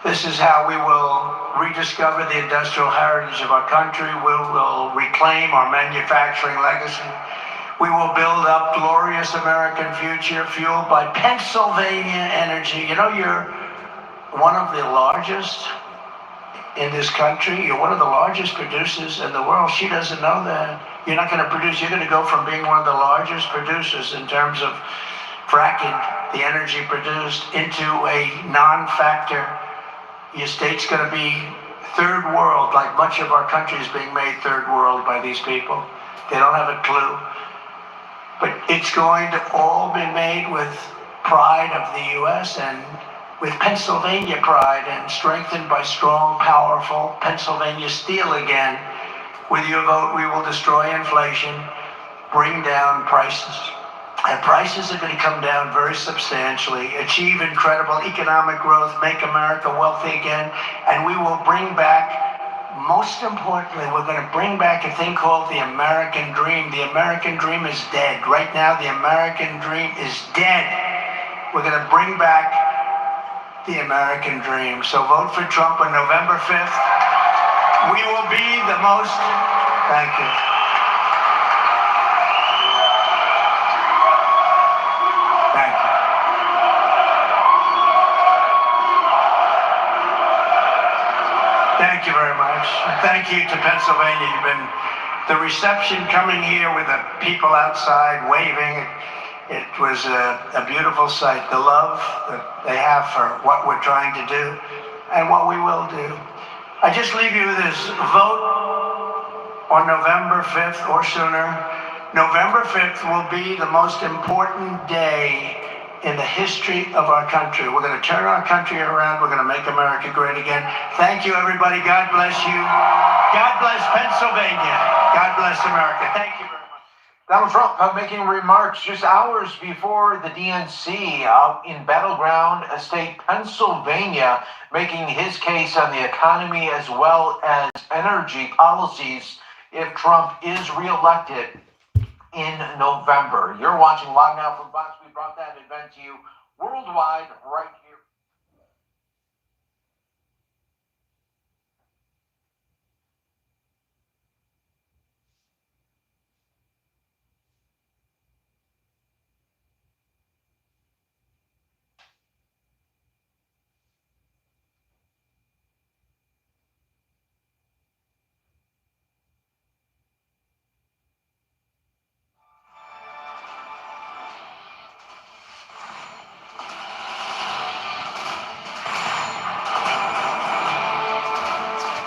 This is how we will rediscover the industrial heritage of our country. We will reclaim our manufacturing legacy. We will build up glorious American future fueled by Pennsylvania energy. You know, you're one of the largest in this country. You're one of the largest producers in the world. She doesn't know that. You're not going to produce. You're going to go from being one of the largest producers in terms of fracking, the energy produced, into a non-factor. Your state's going to be third world, like much of our country is being made third world by these people. They don't have a clue. But it's going to all be made with pride of the U.S. and with Pennsylvania pride and strengthened by strong, powerful Pennsylvania steel again. With your vote, we will destroy inflation, bring down prices. And prices are going to come down very substantially, achieve incredible economic growth, make America wealthy again, and we will bring back, most importantly, we're going to bring back a thing called the American dream. The American dream is dead. Right now, the American dream is dead. We're going to bring back the American dream. So vote for Trump on November 5th. We will be the most, thank you. Thank you. Thank you very much. Thank you to Pennsylvania. You've been, the reception coming here with the people outside waving, it was a beautiful sight. The love that they have for what we're trying to do and what we will do. I just leave you with this. Vote on November 5th or sooner. November 5th will be the most important day in the history of our country. We're going to turn our country around. We're going to make America great again. Thank you, everybody. God bless you. God bless Pennsylvania. God bless America. Thank you very much. Donald Trump making remarks just hours before the DNC out in battleground state Pennsylvania, making his case on the economy as well as energy policies if Trump is reelected in November. You're watching Live Now from Fox. We brought that event to you worldwide right here.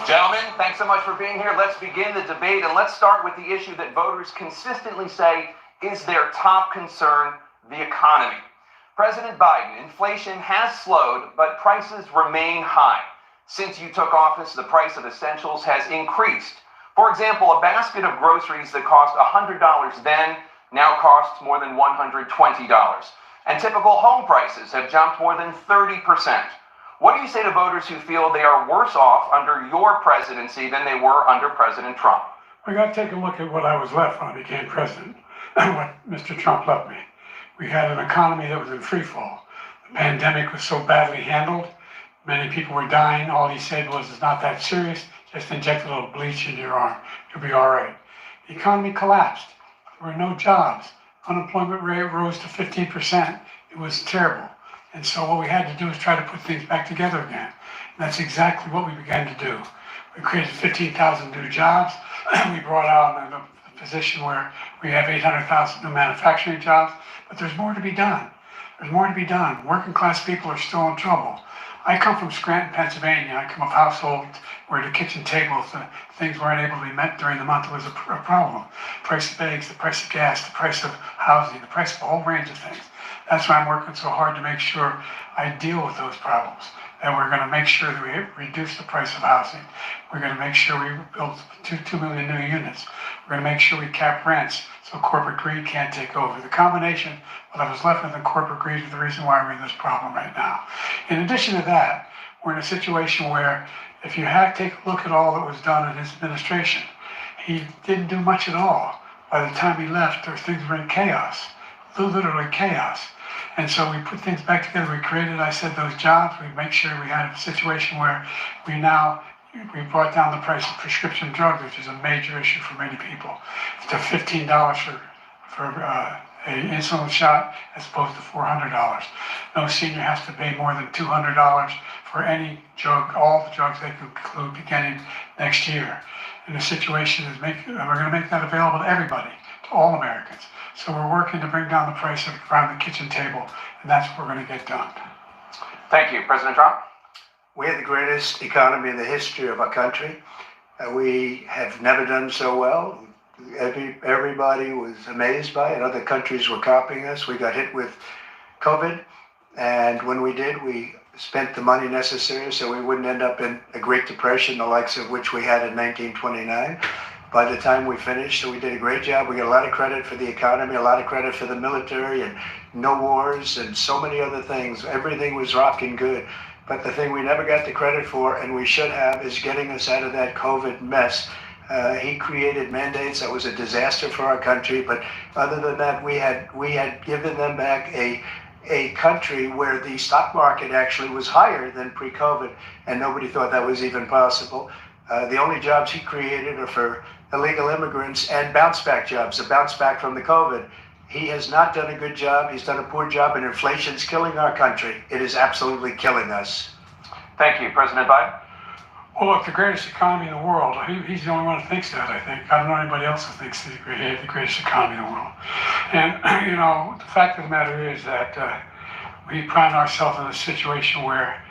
Gentlemen, thanks so much for being here. Let's begin the debate, and let's start with the issue that voters consistently say is their top concern, the economy. President Biden, inflation has slowed, but prices remain high. Since you took office, the price of essentials has increased. For example, a basket of groceries that cost $100 then now costs more than $120. And typical home prices have jumped more than 30%. What do you say to voters who feel they are worse off under your presidency than they were under President Trump? We got to take a look at what I was left when I became president and what Mr. Trump left me. We had an economy that was in free fall. The pandemic was so badly handled. Many people were dying. All he said was, it's not that serious. Just inject a little bleach in your arm. You'll be all right. The economy collapsed. There were no jobs. Unemployment rate rose to 15%. It was terrible. And so what we had to do is try to put things back together again. And that's exactly what we began to do. We created 15,000 new jobs. We brought out a position where we have 800,000 new manufacturing jobs. But there's more to be done. There's more to be done. Working class people are still in trouble. I come from Scranton, Pennsylvania. I come of household where the kitchen tables, things weren't able to be met during the month. It was a problem. Price of eggs, the price of gas, the price of housing, the price of a whole range of things. That's why I'm working so hard to make sure I deal with those problems. And we're going to make sure that we reduce the price of housing. We're going to make sure we build 2 million new units. We're going to make sure we cap rents so corporate greed can't take over. The combination of what was left of the corporate greed is the reason why we're in this problem right now. In addition to that, we're in a situation where if you take a look at all that was done in his administration, he didn't do much at all. By the time he left, things were in chaos, literally chaos. And so we put things back together. We created, I said, those jobs. We make sure we had a situation where we brought down the price of prescription drugs, which is a major issue for many people, to $15 for an insulin shot as opposed to $400. No senior has to pay more than $200 for any drug, all the drugs they can include beginning next year. And the situation is we're going to make that available to everybody, to all Americans. So we're working to bring down the price around the kitchen table, and that's what we're going to get done. Thank you. President Trump? We had the greatest economy in the history of our country. We have never done so well. Everybody was amazed by it. Other countries were copying us. We got hit with COVID, and when we did, we spent the money necessary so we wouldn't end up in a Great Depression, the likes of which we had in 1929. By the time we finished, so we did a great job. We got a lot of credit for the economy, a lot of credit for the military, and no wars, and so many other things. Everything was rocking good. But the thing we never got the credit for, and we should have, is getting us out of that COVID mess. He created mandates that was a disaster for our country. But other than that, we had given them back a country where the stock market actually was higher than pre-COVID, and nobody thought that was even possible. The only jobs he created are for illegal immigrants and bounce back jobs, a bounce back from the COVID. He has not done a good job. He's done a poor job, and inflation's killing our country. It is absolutely killing us. Thank you. President Biden? Well, look, the greatest economy in the world, he's the only one who thinks that, I think. I don't know anybody else who thinks that he had the greatest economy in the world. And, the fact of the matter is that we find ourselves in a situation where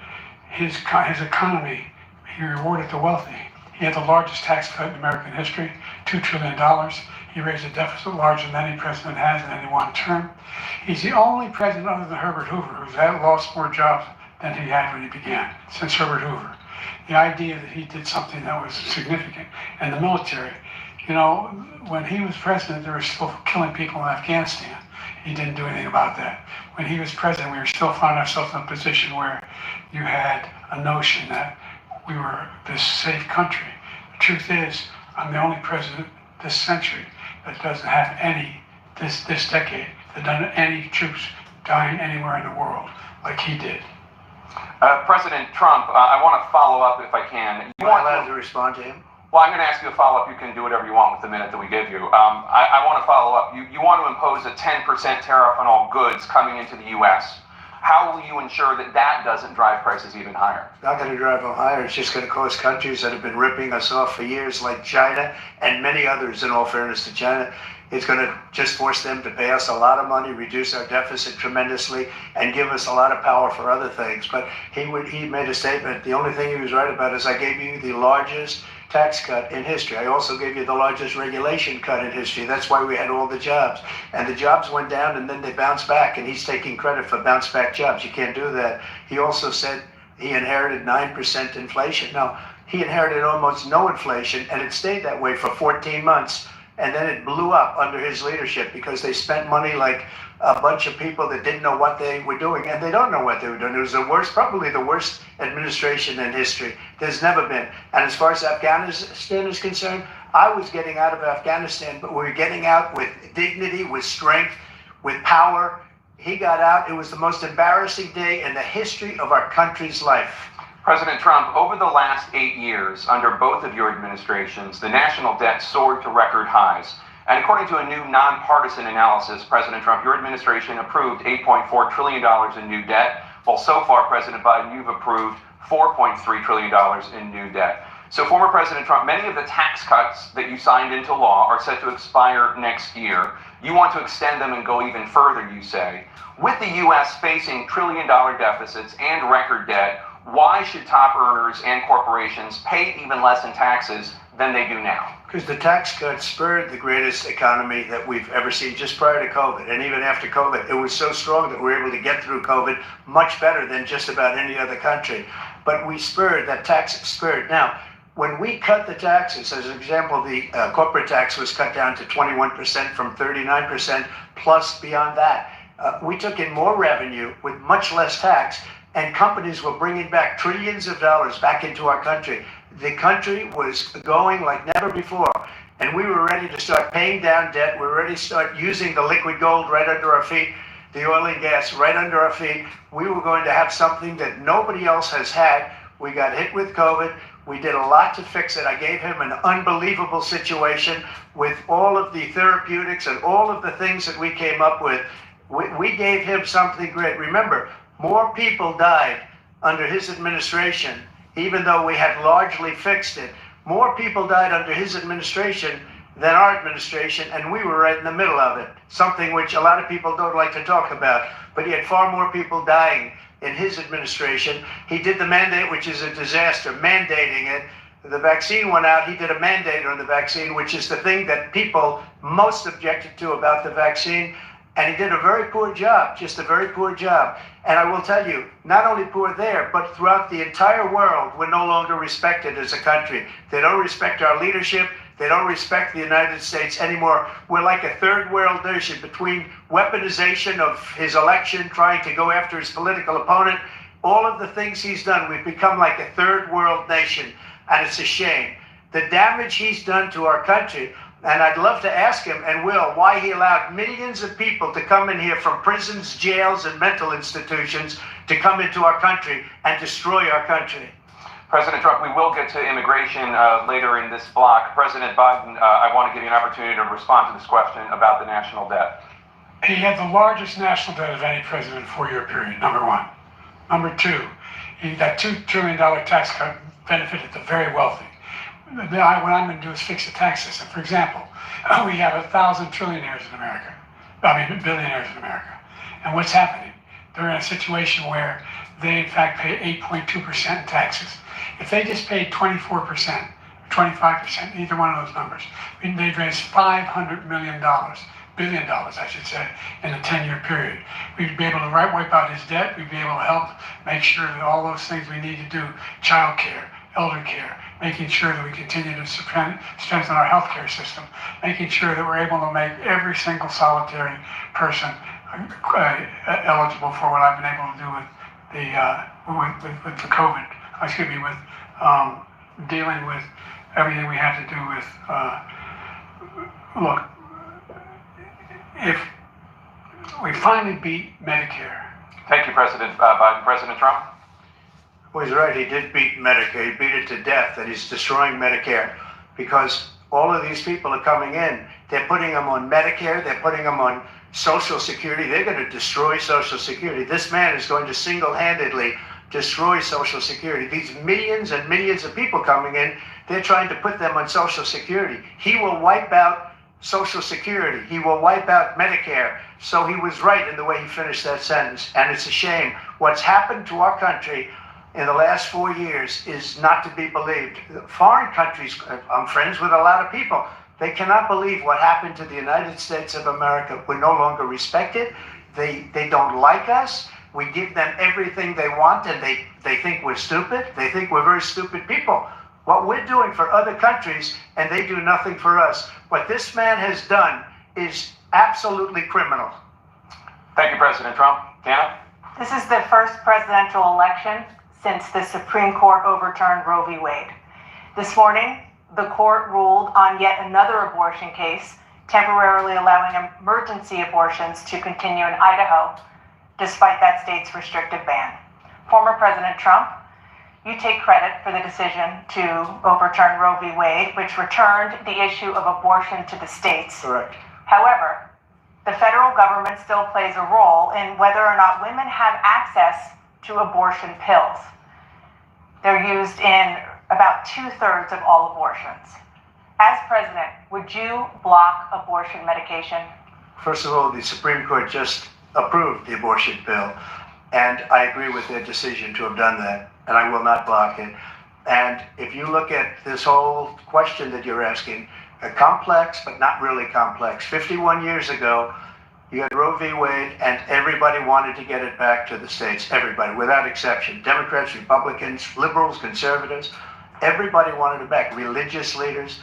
his economy, he rewarded the wealthy. He had the largest tax cut in American history, $2 trillion. He raised a deficit larger than any president has in any one term. He's the only president other than Herbert Hoover who's lost more jobs than he had when he began, since Herbert Hoover. The idea that he did something that was significant. And the military, when he was president, they were still killing people in Afghanistan. He didn't do anything about that. When he was president, we were still finding ourselves in a position where you had a notion that we were this safe country. The truth is, I'm the only president this century that doesn't have this decade, that doesn't have any troops dying anywhere in the world like he did. President Trump, I want to follow up if I can. Am I allowed to respond to him? Well, I'm going to ask you a follow-up. You can do whatever you want with the minute that we give you. I want to follow up. You want to impose a 10% tariff on all goods coming into the U.S. How will you ensure that that doesn't drive prices even higher? It's not going to drive them higher. It's just going to cause countries that have been ripping us off for years, like China and many others, in all fairness to China. It's going to just force them to pay us a lot of money, reduce our deficit tremendously, and give us a lot of power for other things. But he made a statement. The only thing he was right about is I gave you the largest tax cut in history. I also gave you the largest regulation cut in history. That's why we had all the jobs. And the jobs went down and then they bounced back, and he's taking credit for bounce back jobs. You can't do that. He also said he inherited 9% inflation. Now, he inherited almost no inflation, and it stayed that way for 14 months. And then it blew up under his leadership because they spent money like a bunch of people that didn't know what they were doing, and they don't know what they were doing. It was probably the worst administration in history. There's never been. And as far as Afghanistan is concerned, I was getting out of Afghanistan, but we were getting out with dignity, with strength, with power. He got out. It was the most embarrassing day in the history of our country's life. President Trump, over the last 8 years, under both of your administrations, the national debt soared to record highs. And according to a new nonpartisan analysis, President Trump, your administration approved $8.4 trillion in new debt, while so far, President Biden, you've approved $4.3 trillion in new debt. So, former President Trump, many of the tax cuts that you signed into law are set to expire next year. You want to extend them and go even further, you say. With the U.S. facing trillion-dollar deficits and record debt, why should top earners and corporations pay even less in taxes than they do now? Because the tax cuts spurred the greatest economy that we've ever seen just prior to COVID. And even after COVID, it was so strong that we were able to get through COVID much better than just about any other country. But we spurred, that tax spurred. Now, when we cut the taxes, as an example, the corporate tax was cut down to 21% from 39%, plus beyond that. We took in more revenue with much less tax, and companies were bringing back trillions of dollars back into our country. The country was going like never before, and we were ready to start paying down debt. We were ready to start using the liquid gold right under our feet, the oil and gas right under our feet. We were going to have something that nobody else has had. We got hit with COVID. We did a lot to fix it. I gave him an unbelievable situation with all of the therapeutics and all of the things that we came up with. We gave him something great. Remember, more people died under his administration, even though we had largely fixed it. More people died under his administration than our administration, and we were right in the middle of it, something which a lot of people don't like to talk about. But he had far more people dying in his administration. He did the mandate, which is a disaster, mandating it. The vaccine went out, he did a mandate on the vaccine, which is the thing that people most objected to about the vaccine. And he did a very poor job, just a very poor job. And I will tell you, not only poor there, but throughout the entire world, we're no longer respected as a country. They don't respect our leadership. They don't respect the United States anymore. We're like a third world nation between weaponization of his election, trying to go after his political opponent, all of the things he's done. We've become like a third world nation, and it's a shame. The damage he's done to our country. And I'd love to ask him, and will, why he allowed millions of people to come in here from prisons, jails, and mental institutions to come into our country and destroy our country. President Trump, we will get to immigration later in this block. President Biden, I want to give you an opportunity to respond to this question about the national debt. He had the largest national debt of any president in a 4-year period, number one. Number two, that $2 trillion tax cut benefited the very wealthy. What I'm going to do is fix the tax system. For example, we have 1,000 trillionaires in America. Billionaires in America. And what's happening? They're in a situation where they, in fact, pay 8.2% in taxes. If they just paid 24%, 25%, either one of those numbers, they'd raise $500 billion, I should say, in a 10-year period. We'd be able to wipe out his debt. We'd be able to help make sure that all those things we need to do, child care, elder care, making sure that we continue to strengthen our healthcare system, making sure that we're able to make every single solitary person eligible for what I've been able to do with the COVID. With dealing with everything we have to do with. Look, if we finally beat Medicare. Thank you, President Biden. President Trump? Well, he's right. He did beat Medicare. He beat it to death, and he's destroying Medicare because all of these people are coming in. They're putting them on Medicare. They're putting them on Social Security. They're going to destroy Social Security. This man is going to single-handedly destroy Social Security. These millions and millions of people coming in, they're trying to put them on Social Security. He will wipe out Social Security. He will wipe out Medicare. So he was right in the way he finished that sentence. And it's a shame. What's happened to our country in the last 4 years is not to be believed. Foreign countries, I'm friends with a lot of people, they cannot believe what happened to the United States of America. We're no longer respected. They don't like us. We give them everything they want, and they think we're stupid. They think we're very stupid people. What we're doing for other countries, and they do nothing for us. What this man has done is absolutely criminal. Thank you, President Trump. Dana? This is the first presidential election since the Supreme Court overturned Roe v. Wade. This morning, the court ruled on yet another abortion case, temporarily allowing emergency abortions to continue in Idaho, despite that state's restrictive ban. Former President Trump, you take credit for the decision to overturn Roe v. Wade, which returned the issue of abortion to the states. Correct. However, the federal government still plays a role in whether or not women have access to abortion pills. They're used in about 2/3 of all abortions. As president, would you block abortion medication? First of all, the Supreme Court just approved the abortion bill, and I agree with their decision to have done that, and I will not block it. And if you look at this whole question that you're asking, complex, but not really complex. 51 years ago, you had Roe v. Wade, and everybody wanted to get it back to the states. Everybody, without exception. Democrats, Republicans, liberals, conservatives, everybody wanted it back. Religious leaders.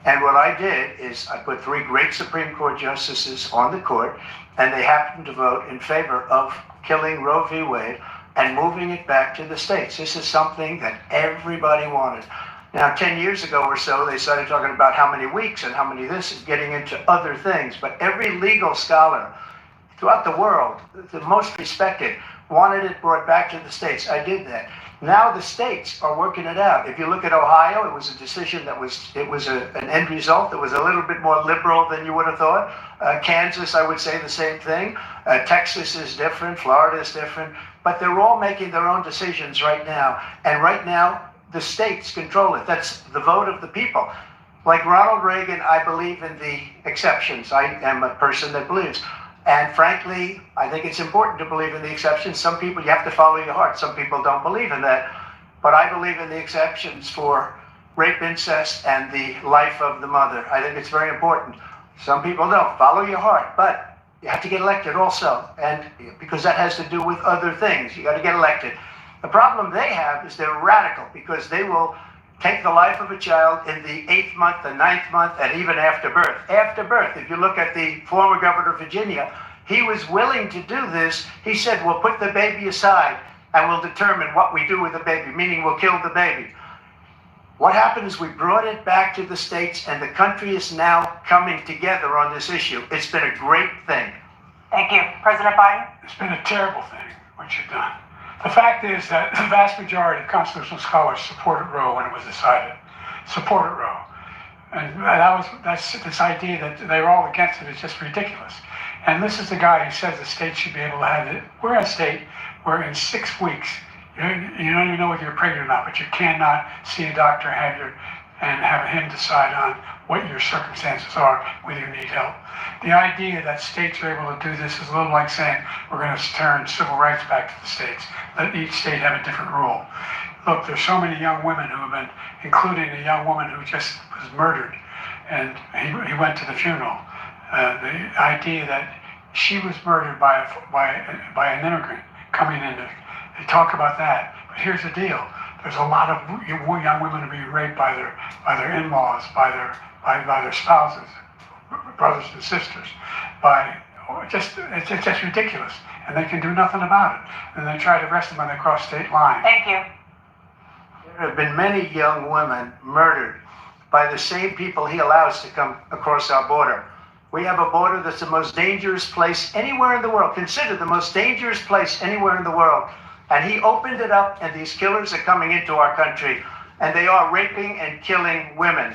And what I did is I put 3 great Supreme Court justices on the court, and they happened to vote in favor of killing Roe v. Wade and moving it back to the states. This is something that everybody wanted. Now, 10 years ago or so, they started talking about how many weeks and how many this, and getting into other things. But every legal scholar throughout the world, the most respected, wanted it brought back to the states. I did that. Now the states are working it out. If you look at Ohio, it was a decision that an end result that was a little bit more liberal than you would have thought. Kansas, I would say the same thing. Texas is different. Florida is different. But they're all making their own decisions right now. And right now, the states control it. That's the vote of the people. Like Ronald Reagan, I believe in the exceptions. I am a person that believes. And frankly, I think it's important to believe in the exceptions. Some people, you have to follow your heart. Some people don't believe in that. But I believe in the exceptions for rape, incest, and the life of the mother. I think it's very important. Some people don't. Follow your heart. But you have to get elected also. And because that has to do with other things. You got to get elected. The problem they have is they're radical, because they will take the life of a child in the 8th month, the 9th month, and even after birth. After birth, if you look at the former governor of Virginia, he was willing to do this. He said, we'll put the baby aside and we'll determine what we do with the baby, meaning we'll kill the baby. What happened is we brought it back to the states, and the country is now coming together on this issue. It's been a great thing. Thank you. President Biden? It's been a terrible thing, what you've done. The fact is that the vast majority of constitutional scholars supported Roe when it was decided. Supported Roe. And that's this idea that they're all against it is just ridiculous. And this is the guy who says the state should be able to have it. We're a state where in 6 weeks, you don't even know whether you're pregnant or not, but you cannot see a doctor and have him decide on what your circumstances are, whether you need help. The idea that states are able to do this is a little like saying we're going to turn civil rights back to the states. Let each state have a different rule. Look, there's so many young women who have been, including a young woman who just was murdered, and he went to the funeral. The idea that she was murdered by an immigrant coming in, they talk about that. But here's the deal. There's a lot of young women being raped by their in-laws, by their spouses, brothers and sisters. It's just ridiculous, and they can do nothing about it. And they try to arrest them when they cross state lines. Thank you. There have been many young women murdered by the same people he allows to come across our border. We have a border that's the most dangerous place anywhere in the world, considered the most dangerous place anywhere in the world. And he opened it up, and these killers are coming into our country, and they are raping and killing women.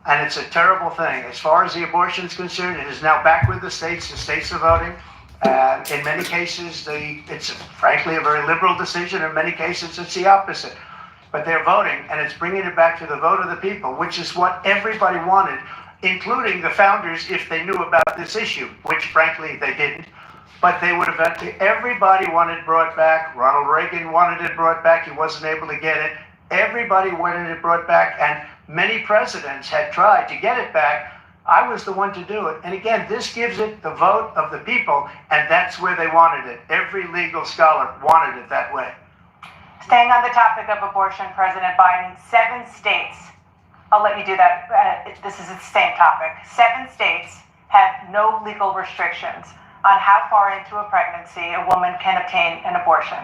And it's a terrible thing. As far as the abortion is concerned, it is now back with the states. The states are voting. In many cases, it's frankly a very liberal decision. In many cases, it's the opposite. But they're voting, and it's bringing it back to the vote of the people, which is what everybody wanted, including the founders, if they knew about this issue, which frankly they didn't. But they would have, everybody wanted it brought back. Ronald Reagan wanted it brought back. He wasn't able to get it. Everybody wanted it brought back, and many presidents had tried to get it back. I was the one to do it. And again, this gives it the vote of the people, and that's where they wanted it. Every legal scholar wanted it that way. Staying on the topic of abortion, President Biden, 7 states, I'll let you do that. This is the same topic. 7 states have no legal restrictions on how far into a pregnancy a woman can obtain an abortion.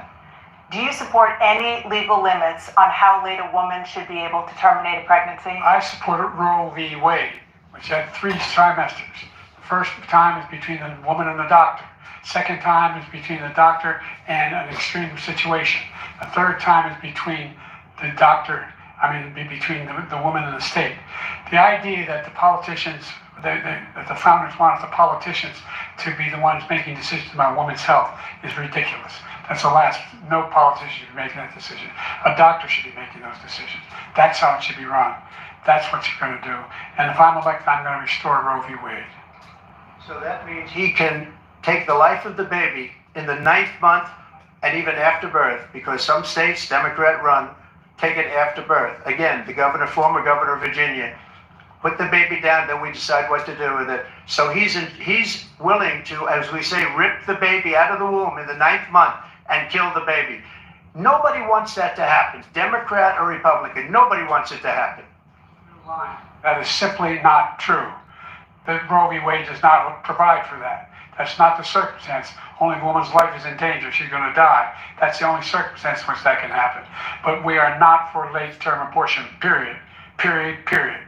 Do you support any legal limits on how late a woman should be able to terminate a pregnancy? I supported Roe v. Wade, which had 3 trimesters. The first time is between the woman and the doctor. Second time is between the doctor and an extreme situation. The third time is between the doctor, between the woman and the state. The idea that the politicians, that the founders wanted the politicians to be the ones making decisions about women's health is ridiculous. That's the last. No politician should be making that decision. A doctor should be making those decisions. That's how it should be run. That's what you're going to do. And if I'm elected, I'm going to restore Roe v. Wade. So that means he can take the life of the baby in the 9th month and even after birth, because some states, Democrat run, take it after birth. Again, the former governor of Virginia, put the baby down, then we decide what to do with it. So he's willing to, as we say, rip the baby out of the womb in the 9th month and kill the baby. Nobody wants that to happen, Democrat or Republican. Nobody wants it to happen. That is simply not true. The Roe v. Wade does not provide for that. That's not the circumstance. Only a woman's life is in danger. She's going to die. That's the only circumstance in which that can happen. But we are not for late-term abortion, period. Period, period.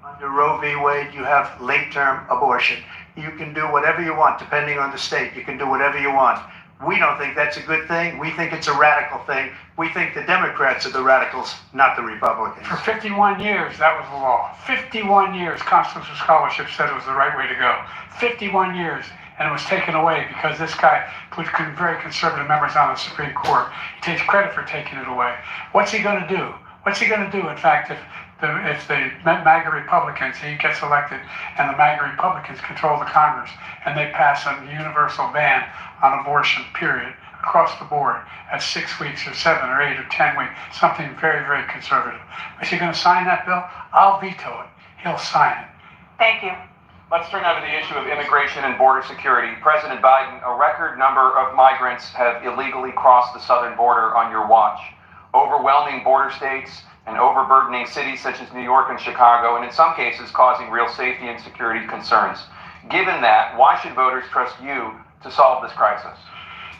Under Roe v. Wade, you have late-term abortion. You can do whatever you want, depending on the state. You can do whatever you want. We don't think that's a good thing. We think it's a radical thing. We think the Democrats are the radicals, not the Republicans. For 51 years, that was the law. 51 years, constitutional scholarship said it was the right way to go. 51 years, and it was taken away because this guy put very conservative members on the Supreme Court. He takes credit for taking it away. What's he going to do? What's he going to do, in fact, if the MAGA Republicans, he gets elected, and the MAGA Republicans control the Congress, and they pass a universal ban on abortion, period, across the board, at 6 weeks or 7 or 8 or 10 weeks, something very, very conservative. Is he going to sign that bill? I'll veto it. He'll sign it. Thank you. Let's turn now to the issue of immigration and border security. President Biden, a record number of migrants have illegally crossed the southern border on your watch. Overwhelming border states and overburdening cities such as New York and Chicago, and in some cases causing real safety and security concerns. Given that, why should voters trust you to solve this crisis?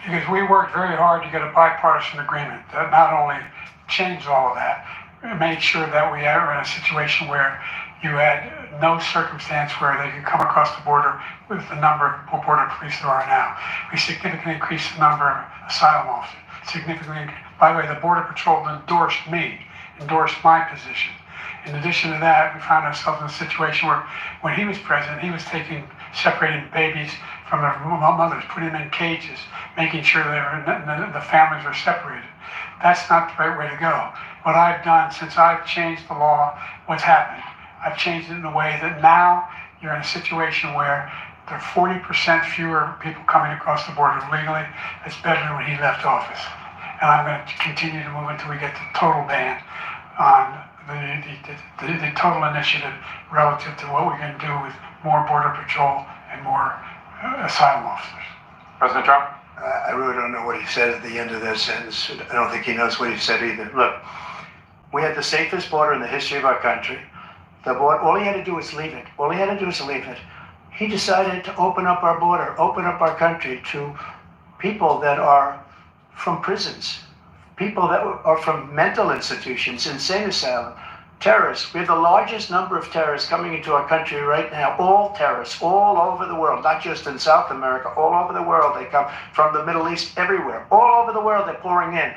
Because we worked very hard to get a bipartisan agreement that not only changed all of that, it made sure that we are in a situation where you had no circumstance where they could come across the border with the number of border police there are now. We significantly increased the number of asylum officers. By the way, the Border Patrol endorsed my position. In addition to that, we found ourselves in a situation where when he was president, he was separating babies from their mothers, putting them in cages, making sure the families are separated. That's not the right way to go. What I've done since I've changed the law, what's happened? I've changed it in a way that now you're in a situation where there are 40% fewer people coming across the border legally. It's better than when he left office. And I'm going to continue to move until we get the total ban on the total initiative relative to what we're going to do with more Border Patrol and more asylum officers. President Trump? I really don't know what he said at the end of that sentence. I don't think he knows what he said either. Look, we had the safest border in the history of our country. The border, all he had to do was leave it. All he had to do was leave it. He decided to open up our border, open up our country to people that are from prisons, people that are from mental institutions, insane asylum, terrorists. We have the largest number of terrorists coming into our country right now, all terrorists, all over the world, not just in South America, all over the world. They come from the Middle East, everywhere. All over the world, they're pouring in.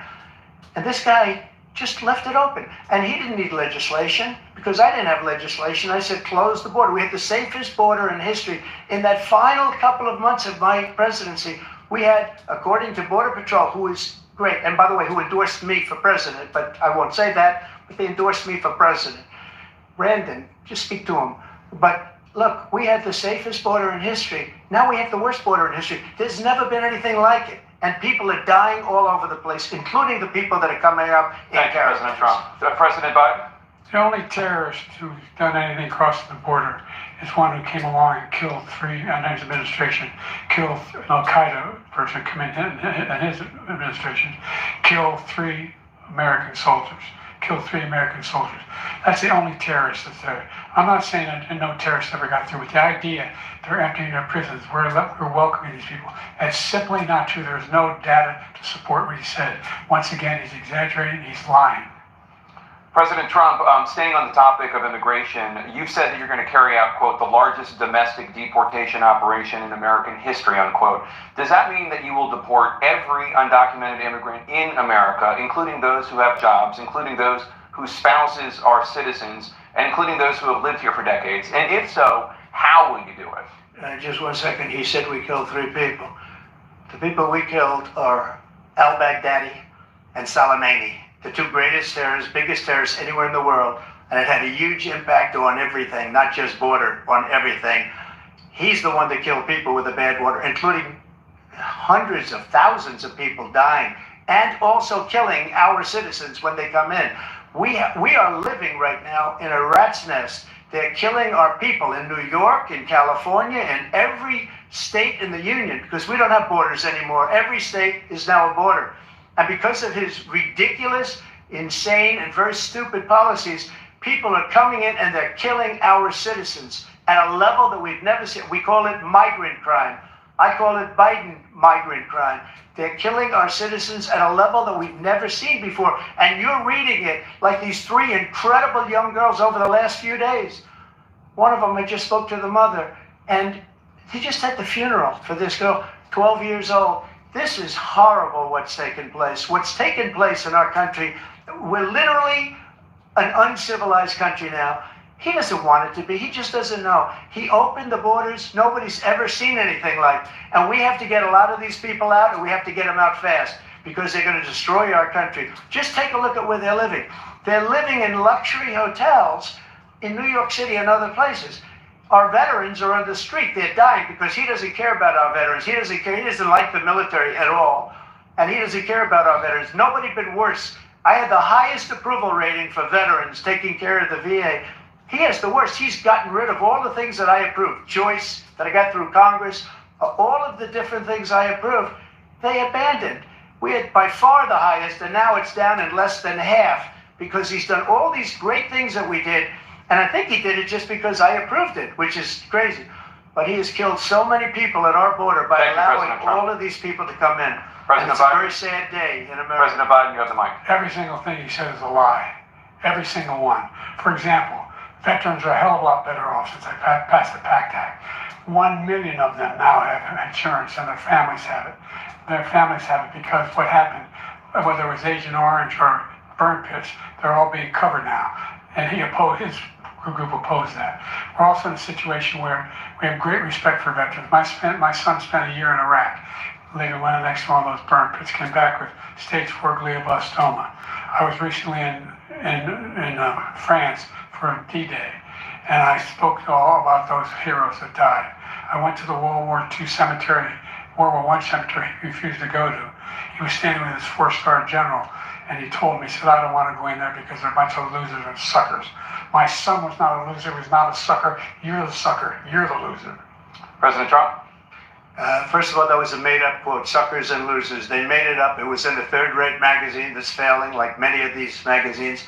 And this guy just left it open. And he didn't need legislation, because I didn't have legislation. I said, close the border. We had the safest border in history. In that final couple of months of my presidency, we had, according to Border Patrol, who is great, and by the way, who endorsed me for president, but I won't say that, but they endorsed me for president. Brandon, just speak to him. But look, we had the safest border in history. Now we have the worst border in history. There's never been anything like it. And people are dying all over the place, including the people that are coming up in Thank you, President Trump. President Biden? The only terrorist who's done anything crossing the border is one who came along and killed his administration, killed an Al-Qaeda person in his administration, killed 3 American soldiers. That's the only terrorist that's there. I'm not saying that no terrorists ever got through with the idea they're emptying their prisons. We're welcoming these people. That's simply not true. There's no data to support what he said. Once again, he's exaggerating, he's lying. President Trump, staying on the topic of immigration, you've said that you're going to carry out, quote, the largest domestic deportation operation in American history, unquote. Does that mean that you will deport every undocumented immigrant in America, including those who have jobs, including those whose spouses are citizens, and including those who have lived here for decades? And if so, how will you do it? Just 1 second. He said we killed 3 people. The people we killed are al-Baghdadi and Soleimani, the 2 greatest terrorists, biggest terrorists anywhere in the world. And it had a huge impact on everything, not just border, on everything. He's the one that killed people with the bad water, including hundreds of thousands of people dying, and also killing our citizens when they come in. We are living right now in a rat's nest. They're killing our people in New York, in California, in every state in the union, because we don't have borders anymore. Every state is now a border. And because of his ridiculous, insane, and very stupid policies, people are coming in and they're killing our citizens at a level that we've never seen. We call it migrant crime. I call it Biden migrant crime. They're killing our citizens at a level that we've never seen before. And you're reading it like these 3 incredible young girls over the last few days. One of them, I just spoke to the mother, and he just had the funeral for this girl, 12 years old. This is horrible what's taken place. What's taken place in our country, we're literally an uncivilized country now. He doesn't want it to be. He just doesn't know. He opened the borders. Nobody's ever seen anything like. And we have to get a lot of these people out, and we have to get them out fast, because they're going to destroy our country. Just take a look at where they're living. They're living in luxury hotels in New York City and other places. Our veterans are on the street. They're dying because he doesn't care about our veterans. He doesn't care. He doesn't like the military at all. And he doesn't care about our veterans. Nobody been worse. I had the highest approval rating for veterans taking care of the VA. He has the worst. He's gotten rid of all the things that I approved. Choice that I got through Congress, all of the different things I approved, they abandoned. We had by far the highest, and now it's down in less than half, because he's done all these great things that we did. And I think he did it just because I approved it, which is crazy. But he has killed so many people at our border by allowing all of these people to come in. And it's a very sad day in America. President Biden, you have the mic. Every single thing he said is a lie. Every single one. For example, veterans are a hell of a lot better off since I passed the PACT Act. 1 million of them now have insurance, and their families have it. Their families have it because what happened, whether it was Agent Orange or burn pits, they're all being covered now. And his group opposed that. We're also in a situation where we have great respect for veterans. My son spent a year in Iraq, living right next to one of those burn pits, came back with stage 4 glioblastoma. I was recently in France for D-Day, and I spoke all about those heroes that died. I went to the World War II cemetery, World War I cemetery he refused to go to. He was standing with his 4-star general, and he told me, he said, I don't want to go in there because they're a bunch of losers and suckers. My son was not a loser, was not a sucker. You're the sucker, you're the loser. President Trump? First of all, that was a made-up quote, suckers and losers. They made it up. It was in a third-rate magazine that's failing, like many of these magazines.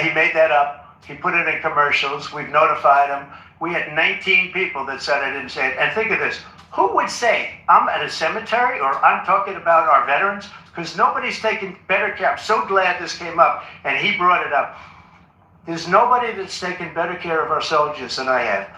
He made that up. He put it in commercials. We've notified him. We had 19 people that said I didn't say it. And think of this. Who would say I'm at a cemetery or I'm talking about our veterans? Because nobody's taken better care. I'm so glad this came up and he brought it up. There's nobody that's taken better care of our soldiers than I have.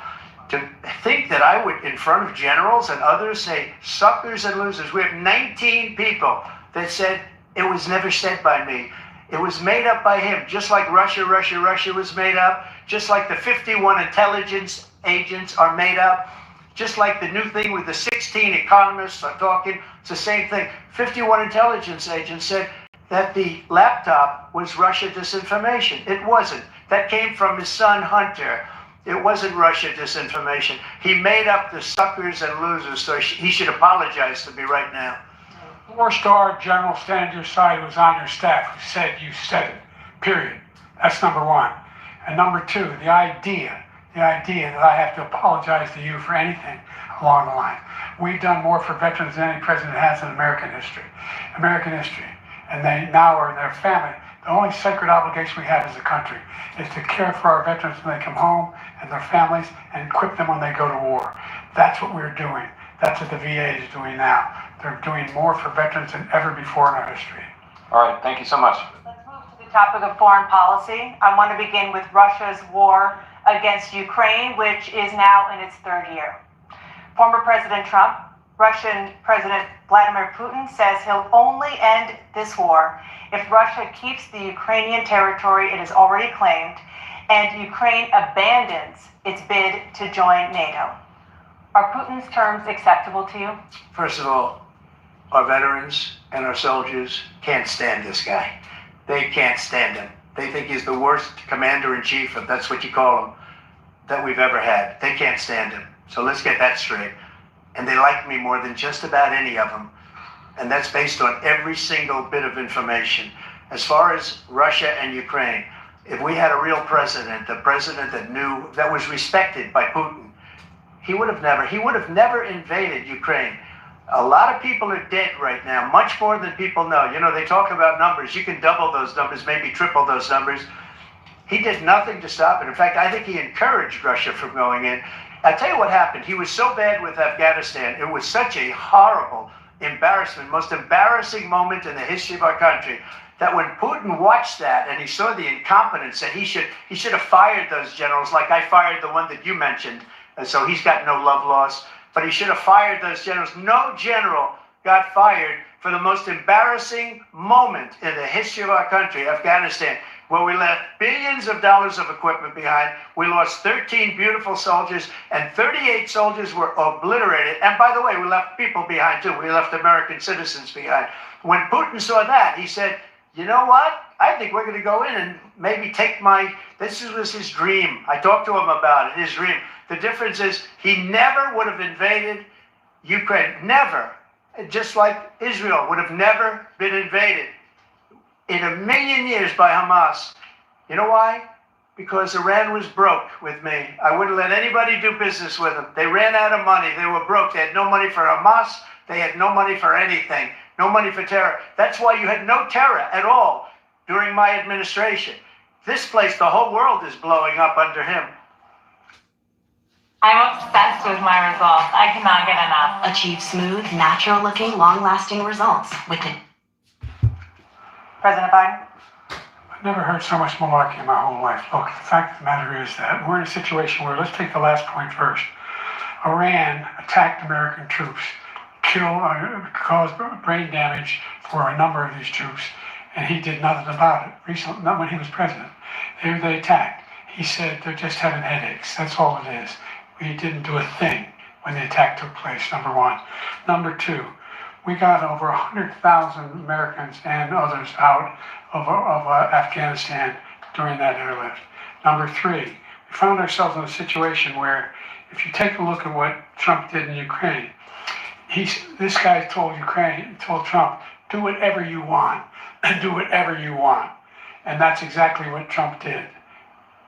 To think that I would, in front of generals and others, say suckers and losers. We have 19 people that said it was never said by me. It was made up by him, just like Russia was made up, just like the 51 intelligence agents are made up, just like the new thing with the 16 economists are talking. It's the same thing. 51 intelligence agents said that the laptop was Russia disinformation. It wasn't. That came from his son, Hunter. It wasn't Russia disinformation. He made up the suckers and losers, so he should apologize to me right now. 4-star general standing to your side who was on your staff who said you said it, period. That's number one. And number two, the idea that I have to apologize to you for anything along the line. We've done more for veterans than any president has in American history. And they now are in their family. The only sacred obligation we have as a country is to care for our veterans when they come home and their families and equip them when they go to war. That's what we're doing. That's what the VA is doing now. They're doing more for veterans than ever before in our history. All right, thank you so much. Let's move to the topic of foreign policy, I want to begin with Russia's war against Ukraine, which is now in its third year. Former President Trump, Russian President Vladimir Putin says he'll only end this war if Russia keeps the Ukrainian territory it has already claimed and Ukraine abandons its bid to join NATO. Are Putin's terms acceptable to you? First of all, our veterans and our soldiers can't stand this guy. They can't stand him. They think he's the worst commander-in-chief, if that's what you call him, that we've ever had. They can't stand him. So let's get that straight. And they like me more than just about any of them. And that's based on every single bit of information. As far as Russia and Ukraine, if we had a real president, a president that knew, that was respected by Putin, he would have never invaded Ukraine. A lot of people are dead right now, much more than people know. You know, they talk about numbers. You can double those numbers, maybe triple those numbers. He did nothing to stop it. In fact, I think he encouraged Russia from going in. I'll tell you what happened. He was so bad with Afghanistan. It was such a horrible embarrassment, most embarrassing moment in the history of our country, that when Putin watched that and he saw the incompetence, and he should have fired those generals, like I fired the one that you mentioned, and so he's got no love lost, but he should have fired those generals. No general got fired for the most embarrassing moment in the history of our country, Afghanistan, where we left billions of dollars of equipment behind. We lost 13 beautiful soldiers, and 38 soldiers were obliterated. And by the way, we left people behind too. We left American citizens behind. When Putin saw that, he said, you know what? I think we're going to go in and maybe take this was his dream. I talked to him about it, his dream. The difference is he never would have invaded Ukraine. Never. Just like Israel would have never been invaded in a million years by Hamas. You know why? Because Iran was broke with me. I wouldn't let anybody do business with them. They ran out of money. They were broke. They had no money for Hamas. They had no money for anything. No money for terror. That's why you had no terror at all during my administration. This place, the whole world is blowing up under him. I'm obsessed with my results. I cannot get enough. Achieve smooth, natural-looking, long-lasting results with the President Biden? I've never heard so much malarkey in my whole life. Look, the fact of the matter is that we're in a situation where, let's take the last point first. Iran attacked American troops, caused brain damage for a number of these troops, and he did nothing about it. Recently, not when he was president. They attacked. He said they're just having headaches. That's all it is. We didn't do a thing when the attack took place, number one. Number two, we got over 100,000 Americans and others out of Afghanistan during that airlift. Number three, we found ourselves in a situation where, if you take a look at what Trump did in Ukraine, this guy told Trump, do whatever you want, do whatever you want. And that's exactly what Trump did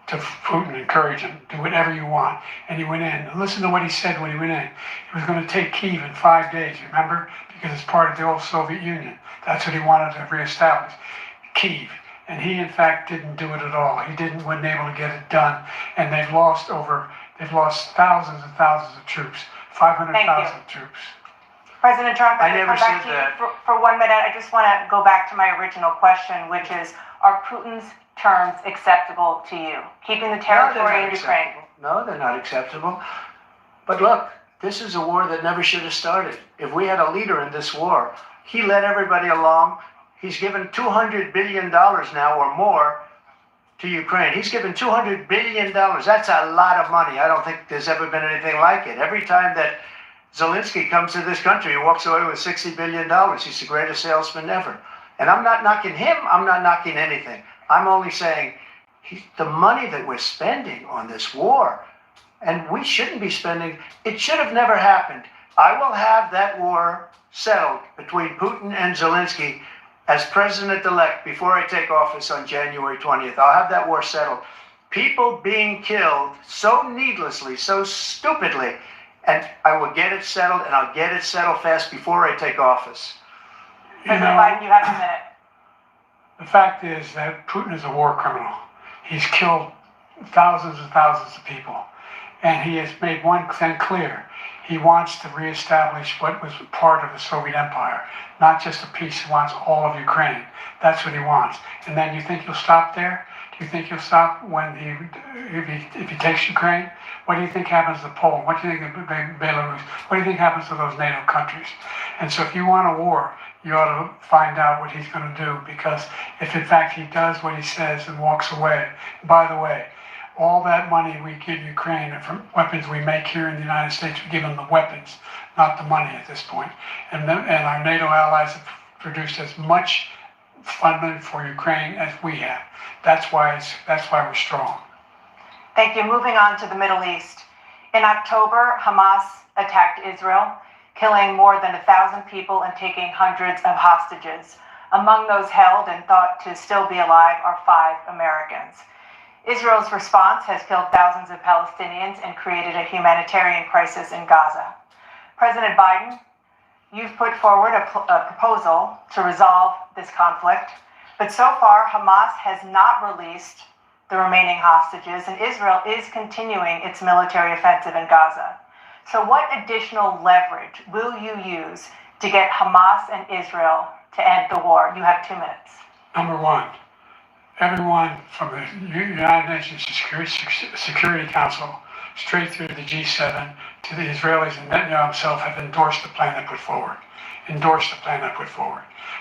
to Putin, encourage him, do whatever you want. And he went in. And listen to what he said when he went in. He was going to take Kyiv in 5 days, remember? Because it's part of the old Soviet Union. That's what he wanted to reestablish, Kyiv. And he, in fact, didn't do it at all. He wasn't able to get it done. And they've lost thousands and thousands of troops, 500,000 troops. President Trump, I never come back said to you that. for 1 minute. I just want to go back to my original question, which is, are Putin's terms acceptable to you? Keeping the territory in Ukraine? No, they're not acceptable. But look, this is a war that never should have started. If we had a leader in this war, he led everybody along. He's given $200 billion now or more to Ukraine. He's given $200 billion. That's a lot of money. I don't think there's ever been anything like it. Every time that Zelensky comes to this country, he walks away with $60 billion. He's the greatest salesman ever. And I'm not knocking him. I'm not knocking anything. I'm only saying the money that we're spending on this war, and we shouldn't be spending, it should have never happened. I will have that war settled between Putin and Zelensky as president-elect before I take office on January 20th. I'll have that war settled. People being killed so needlessly, so stupidly, and I will get it settled, and I'll get it settled fast before I take office. President Biden, you have a minute. The fact is that Putin is a war criminal. He's killed thousands and thousands of people. And he has made one thing clear. He wants to reestablish what was part of the Soviet Empire, not just a piece. He wants all of Ukraine. That's what he wants. And then you think he'll stop there? Do you think he'll stop when if he takes Ukraine? What do you think happens to Poland? What do you think of Belarus? What do you think happens to those NATO countries? And so if you want a war, you ought to find out what he's going to do, because if in fact he does what he says and walks away, by the way, all that money we give Ukraine and from weapons we make here in the United States, we give them the weapons, not the money at this point. And our NATO allies have produced as much funding for Ukraine as we have. That's why we're strong. Thank you. Moving on to the Middle East. In October, Hamas attacked Israel, killing more than 1,000 people and taking hundreds of hostages. Among those held and thought to still be alive are 5 Americans. Israel's response has killed thousands of Palestinians and created a humanitarian crisis in Gaza. President Biden, you've put forward a proposal to resolve this conflict, but so far Hamas has not released the remaining hostages, and Israel is continuing its military offensive in Gaza. So what additional leverage will you use to get Hamas and Israel to end the war? You have 2 minutes. Number one, everyone from the United Nations Security Council straight through the G7 to the Israelis and Netanyahu himself have endorsed the plan I put forward.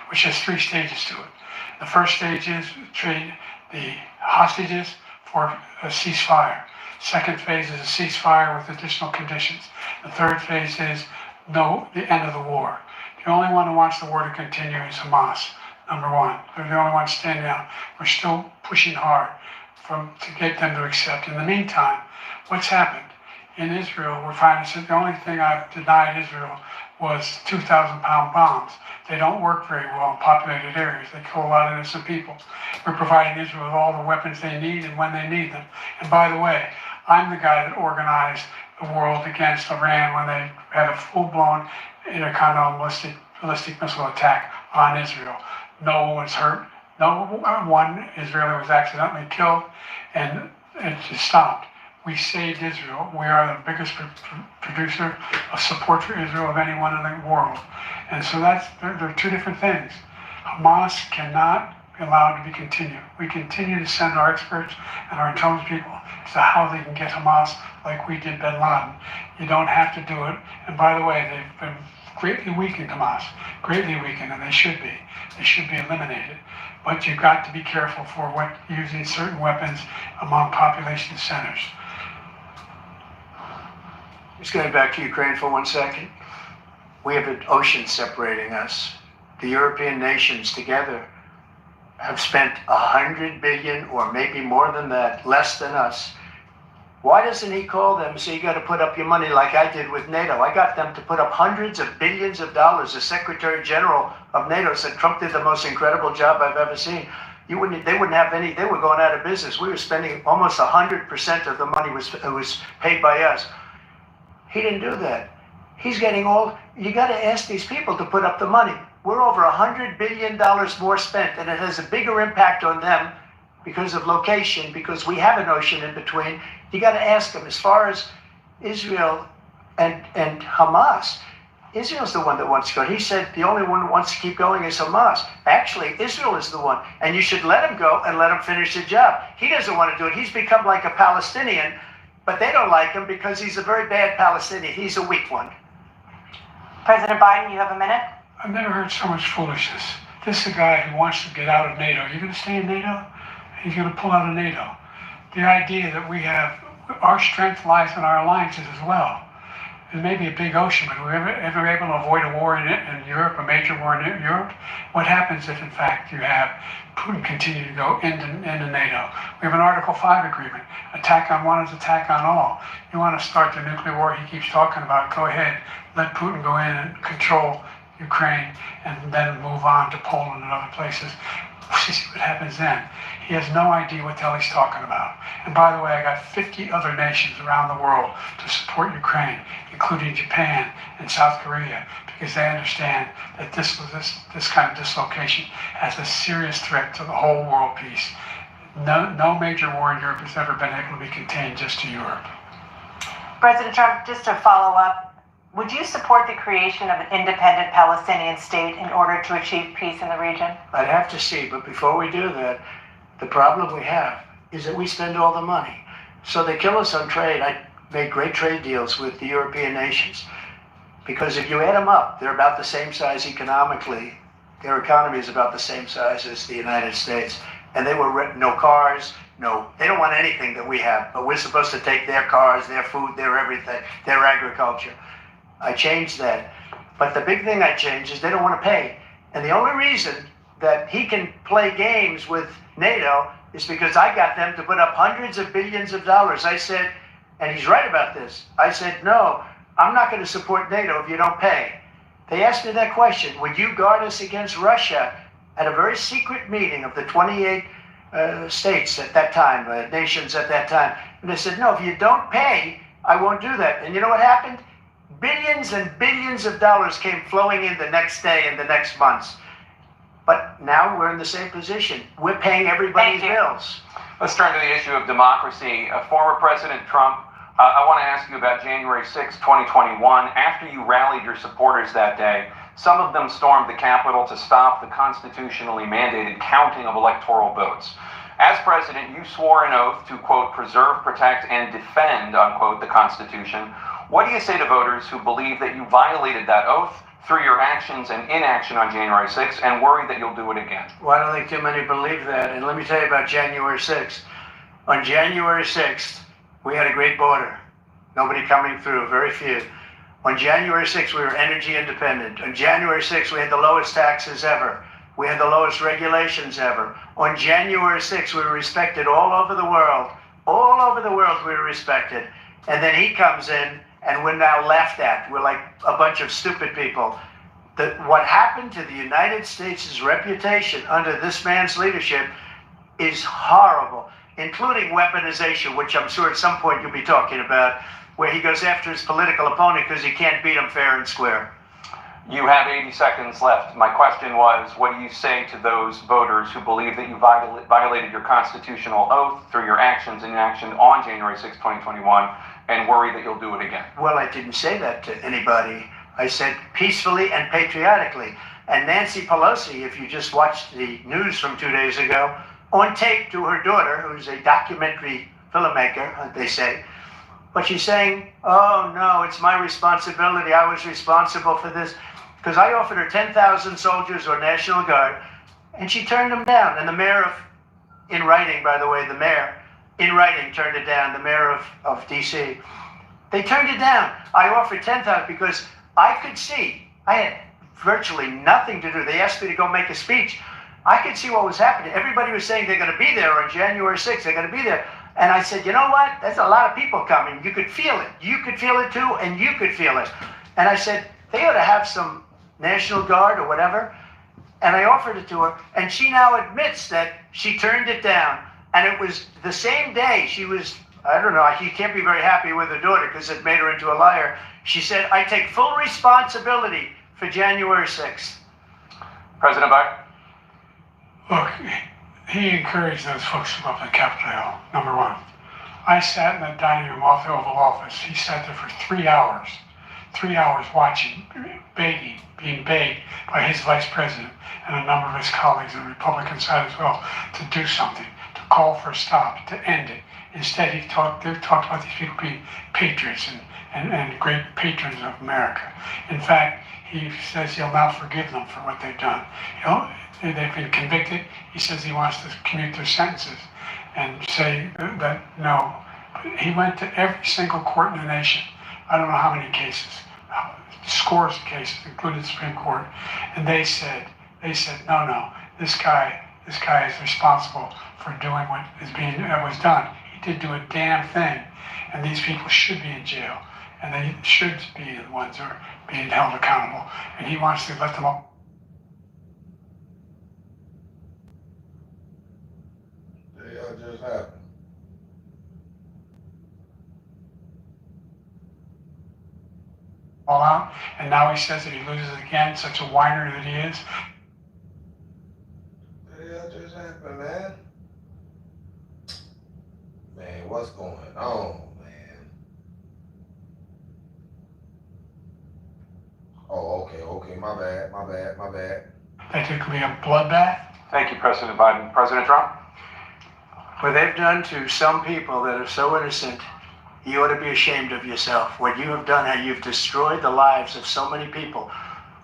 Which has 3 stages to it. The first stage is trade the hostages for a ceasefire. Second phase is a ceasefire with additional conditions. The third phase is the end of the war. The only one who wants the war to continue is Hamas. Number one, they're the only ones standing out. We're still pushing hard to get them to accept. In the meantime, what's happened? In Israel, we're finding the only thing I've denied Israel was 2,000-pound bombs. They don't work very well in populated areas. They kill a lot of innocent people. We're providing Israel with all the weapons they need and when they need them. And by the way, I'm the guy that organized the world against Iran when they had a full-blown intercontinental ballistic missile attack on Israel. No one was hurt. No one Israeli was accidentally killed, and it just stopped. We saved Israel. We are the biggest producer of support for Israel of anyone in the world. And so there are 2 different things. Hamas cannot be allowed to be continued. We continue to send our experts and our intelligence people as to how they can get Hamas like we did bin Laden. You don't have to do it. And by the way, they've been greatly weakened, Hamas, greatly weakened, and they should be. They should be eliminated. But you've got to be careful for using certain weapons among population centers. Just going back to Ukraine for 1 second. We have an ocean separating us. The European nations together have spent 100 billion, or maybe more than that, less than us. Why doesn't he call them and say, you got to put up your money like I did with NATO? I got them to put up hundreds of billions of dollars. The Secretary General of NATO said Trump did the most incredible job I've ever seen. They wouldn't have any, they were going out of business. We were spending almost 100% of the money was paid by us. He didn't do that. He's getting you got to ask these people to put up the money. We're over $100 billion more spent, and it has a bigger impact on them because of location, because we have an ocean in between. You got to ask them. As far as Israel and Hamas, Israel's the one that wants to go. He said the only one who wants to keep going is Hamas. Actually, Israel is the one, and you should let him go and let him finish the job. He doesn't want to do it. He's become like a Palestinian, but they don't like him because he's a very bad Palestinian. He's a weak one. President Biden, you have a minute. I've never heard so much foolishness. This is a guy who wants to get out of NATO. You're going to stay in NATO? He's going to pull out of NATO. The idea that we have, our strength lies in our alliances as well. There may be a big ocean, but we're ever able to avoid a war in Europe, a major war in Europe? What happens if, in fact, you have Putin continue to go into NATO? We have an Article 5 agreement. Attack on one is attack on all. You want to start the nuclear war he keeps talking about, go ahead. Let Putin go in and control Ukraine and then move on to Poland and other places. See what happens then. He has no idea what the hell he's talking about. And by the way, I got 50 other nations around the world to support Ukraine, including Japan and South Korea, because they understand that this kind of dislocation has a serious threat to the whole world peace. No major war in Europe has ever been able to be contained just to Europe. President Trump, just to follow up, would you support the creation of an independent Palestinian state in order to achieve peace in the region? I'd have to see, but before we do that, the problem we have is that we spend all the money. So they kill us on trade. I made great trade deals with the European nations because if you add them up, they're about the same size economically. Their economy is about the same size as the United States. And they were no cars, they don't want anything that we have, but we're supposed to take their cars, their food, their everything, their agriculture. I changed that. But the big thing I changed is they don't want to pay. And the only reason that he can play games with NATO is because I got them to put up hundreds of billions of dollars. I said, and he's right about this, I said, no, I'm not going to support NATO if you don't pay. They asked me that question, would you guard us against Russia, at a very secret meeting of the 28 states at that time, nations at that time. And they said, no, if you don't pay, I won't do that. And you know what happened? Billions and billions of dollars came flowing in the next day and the next months. But now we're in the same position. We're paying everybody's bills. Let's turn to the issue of democracy. Former President Trump, I want to ask you about January 6, 2021. After you rallied your supporters that day, some of them stormed the Capitol to stop the constitutionally mandated counting of electoral votes. As president, you swore an oath to, quote, preserve, protect, and defend, unquote, the Constitution. What do you say to voters who believe that you violated that oath through your actions and inaction on January 6th and worry that you'll do it again? Well, I don't think too many believe that. And let me tell you about January 6th. On January 6th, we had a great border. Nobody coming through, very few. On January 6th, we were energy independent. On January 6th, we had the lowest taxes ever. We had the lowest regulations ever. On January 6th, we were respected all over the world. All over the world, we were respected. And then he comes in, and we're now laughed at. We're like a bunch of stupid people. What happened to the United States' reputation under this man's leadership is horrible, including weaponization, which I'm sure at some point you'll be talking about, where he goes after his political opponent because he can't beat him fair and square. You have 80 seconds left. My question was, what do you say to those voters who believe that you violated your constitutional oath through your actions and inaction on January 6, 2021, and worry that you'll do it again? Well, I didn't say that to anybody. I said peacefully and patriotically. And Nancy Pelosi, if you just watched the news from 2 days ago, on tape to her daughter, who's a documentary filmmaker, they say, but she's saying, oh no, it's my responsibility. I was responsible for this. Because I offered her 10,000 soldiers or National Guard, and she turned them down. And the mayor in writing, by the way, the mayor in writing turned it down, the mayor of D.C. They turned it down. I offered 10,000 because I could see, I had virtually nothing to do. They asked me to go make a speech. I could see what was happening. Everybody was saying they're going to be there on January 6th. They're going to be there. And I said, you know what? There's a lot of people coming. You could feel it. You could feel it too, and you could feel it. And I said, they ought to have some National Guard or whatever. And I offered it to her. And she now admits that she turned it down. And it was the same day she was, I don't know, you can't be very happy with her daughter because it made her into a liar. She said, I take full responsibility for January 6th. President Biden? Look, he encouraged those folks to go up to Capitol Hill, number one. I sat in the dining room off the Oval Office. He sat there for 3 hours. 3 hours watching, being begged by his vice president and a number of his colleagues on the Republican side as well to do something, to call for a stop, to end it. Instead, they talked about these people being patriots and great patrons of America. In fact, he says he'll now forgive them for what they've done. They've been convicted. He says he wants to commute their sentences and say that no. But he went to every single court in the nation. I don't know how many cases, scores of cases, including the Supreme Court, and they said, no, this guy is responsible for doing what was done. He did do a damn thing, and these people should be in jail, and they should be the ones who are being held accountable, and he wants to let them all. That just happened. All out, and now he says that he loses again, such a whiner that he is. What the hell just happened, man? Man, what's going on, man? Okay, my bad. Basically a bloodbath. Thank you, President Biden. President Trump? What they've done to some people that are so innocent, you ought to be ashamed of yourself. What you have done, how you've destroyed the lives of so many people.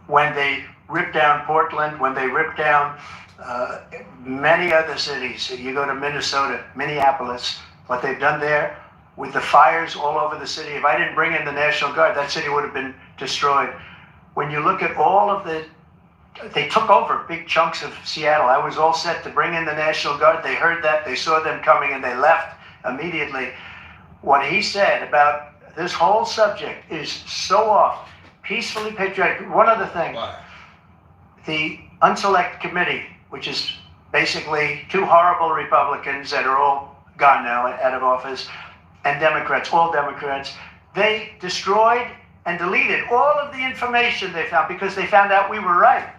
When they ripped down Portland, when they ripped down many other cities, you go to Minnesota, Minneapolis, what they've done there with the fires all over the city. If I didn't bring in the National Guard, that city would have been destroyed. When you look at all of they took over big chunks of Seattle. I was all set to bring in the National Guard. They heard that, they saw them coming, and they left immediately. What he said about this whole subject is so off. Peacefully patriotic. One other thing. Why? The Unselect Committee, which is basically two horrible Republicans that are all gone now, out of office, and Democrats, all Democrats, they destroyed and deleted all of the information they found because they found out we were right.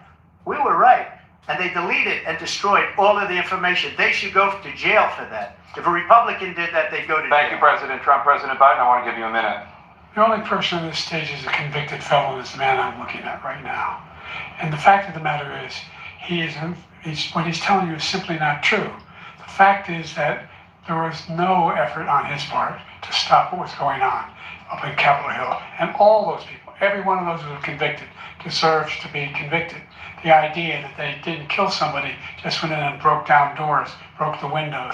We were right. And they deleted and destroyed all of the information. They should go to jail for that. If a Republican did that, they'd go to jail. Thank you, President Trump. President Biden, I want to give you a minute. The only person on this stage is a convicted felon is the man I'm looking at right now. And the fact of the matter is, what he's telling you is simply not true. The fact is that there was no effort on his part to stop what was going on up in Capitol Hill. And all those people, every one of those who were convicted, deserves to be convicted. The idea that they didn't kill somebody, just went in and broke down doors, broke the windows,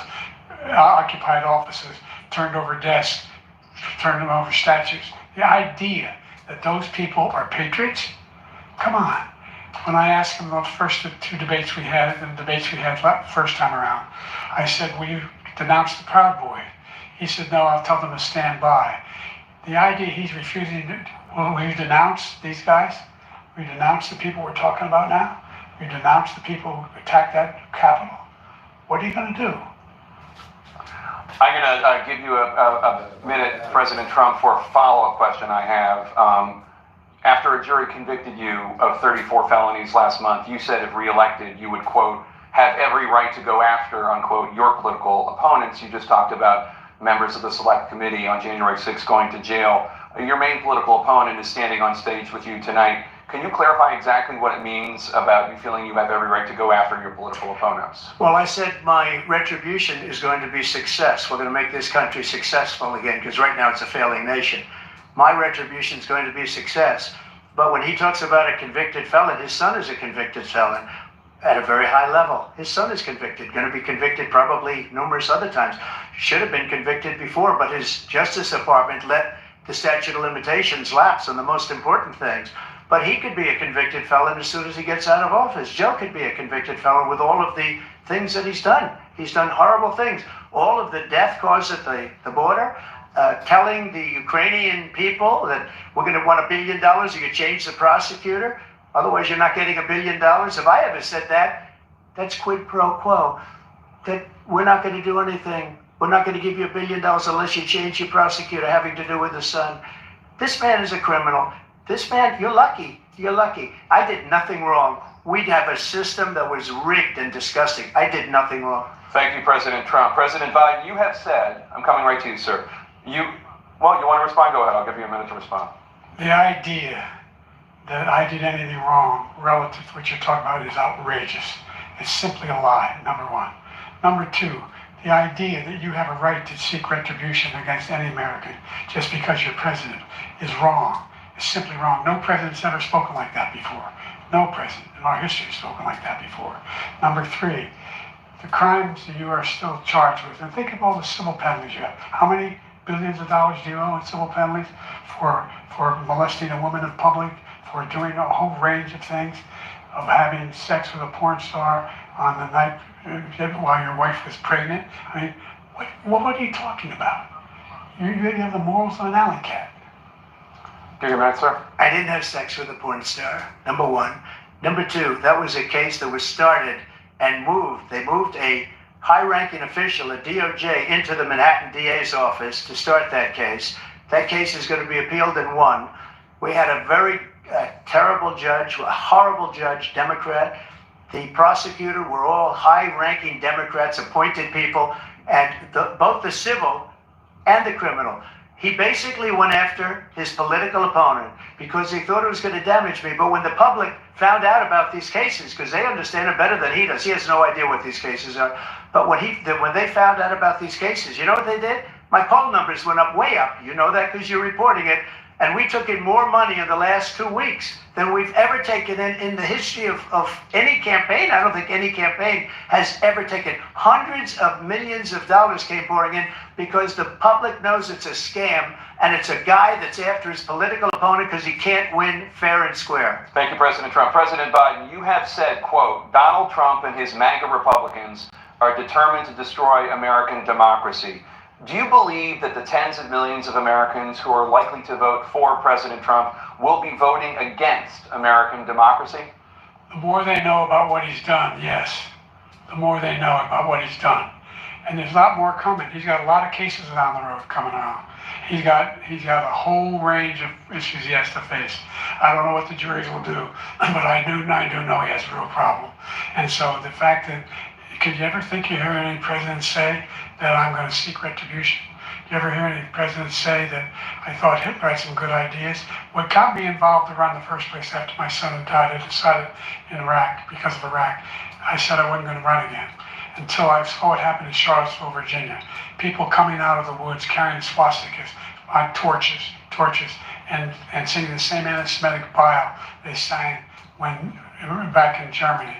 occupied offices, turned over desks, turned them over statues. The idea that those people are patriots? Come on. When I asked him the first two debates we had, first time around, I said, will you denounce the Proud Boys? He said, no, I'll tell them to stand by. The idea he's refusing to, will you denounce these guys? Will you denounce the people we're talking about now? Will you denounce the people who attacked that Capitol? What are you going to do? I'm going to give you a minute, President Trump, for a follow-up question I have. After a jury convicted you of 34 felonies last month, you said if reelected, you would, quote, have every right to go after, unquote, your political opponents. You just talked about members of the Select Committee on January 6th going to jail. Your main political opponent is standing on stage with you tonight. Can you clarify exactly what it means about you feeling you have every right to go after your political opponents? Well, I said my retribution is going to be success. We're going to make this country successful again, because right now it's a failing nation. My retribution is going to be success. But when he talks about a convicted felon, his son is a convicted felon at a very high level. His son is convicted, going to be convicted probably numerous other times. Should have been convicted before, but his Justice Department let the statute of limitations lapse on the most important things. But he could be a convicted felon as soon as he gets out of office. Joe could be a convicted felon with all of the things that he's done. He's done horrible things. All of the death caused at the border, telling the Ukrainian people that we're going to want $1 billion, you could change the prosecutor, otherwise you're not getting $1 billion. If I ever said that, that's quid pro quo. That we're not going to do anything. We're not going to give you $1 billion unless you change your prosecutor having to do with the son. This man is a criminal. This man, you're lucky. You're lucky. I did nothing wrong. We'd have a system that was rigged and disgusting. I did nothing wrong. Thank you, President Trump. President Biden, you have said, I'm coming right to you, sir. You want to respond? Go ahead. I'll give you a minute to respond. The idea that I did anything wrong relative to what you're talking about is outrageous. It's simply a lie, number one. Number two, the idea that you have a right to seek retribution against any American just because you're president is wrong. It's simply wrong. No president's ever spoken like that before. No president in our history has spoken like that before. Number three, the crimes that you are still charged with, and think of all the civil penalties you have. How many billions of dollars do you owe in civil penalties for molesting a woman in public, for doing a whole range of things, of having sex with a porn star on the night while your wife was pregnant? I mean, what are you talking about? You have the morals of an alley cat. Give your minute, sir. I didn't have sex with a porn star, number one. Number two, that was a case that was started and moved. They moved a high-ranking official at DOJ into the Manhattan DA's office to start that case. That case is going to be appealed and won. We had a very terrible judge, a horrible judge, Democrat. The prosecutor were all high-ranking Democrats, appointed people, and both the civil and the criminal. He basically went after his political opponent because he thought it was going to damage me. But when the public found out about these cases, because they understand it better than he does, he has no idea what these cases are. But when they found out about these cases, you know what they did? My poll numbers went up, way up. You know that because you're reporting it. And we took in more money in the last 2 weeks than we've ever taken in the history of any campaign. I don't think any campaign has ever taken. Hundreds of millions of dollars came pouring in because the public knows it's a scam and it's a guy that's after his political opponent because he can't win fair and square. Thank you, President Trump. President Biden, you have said, quote, Donald Trump and his MAGA Republicans are determined to destroy American democracy. Do you believe that the tens of millions of Americans who are likely to vote for President Trump will be voting against American democracy? The more they know about what he's done, yes. The more they know about what he's done. And there's a lot more coming. He's got a lot of cases down the road coming around. He's got a whole range of issues he has to face. I don't know what the juries will do, but I do know he has a real problem. And so the fact that, could you ever think you heard any president say that I'm going to seek retribution? You ever hear any president say that I thought Hitler had some good ideas? What got me involved to run in the first place after my son had died, I decided in Iraq, because of Iraq, I said I wasn't going to run again until I saw what happened in Charlottesville, Virginia. People coming out of the woods carrying swastikas on torches, and singing the same anti-Semitic bile they sang when back in Germany.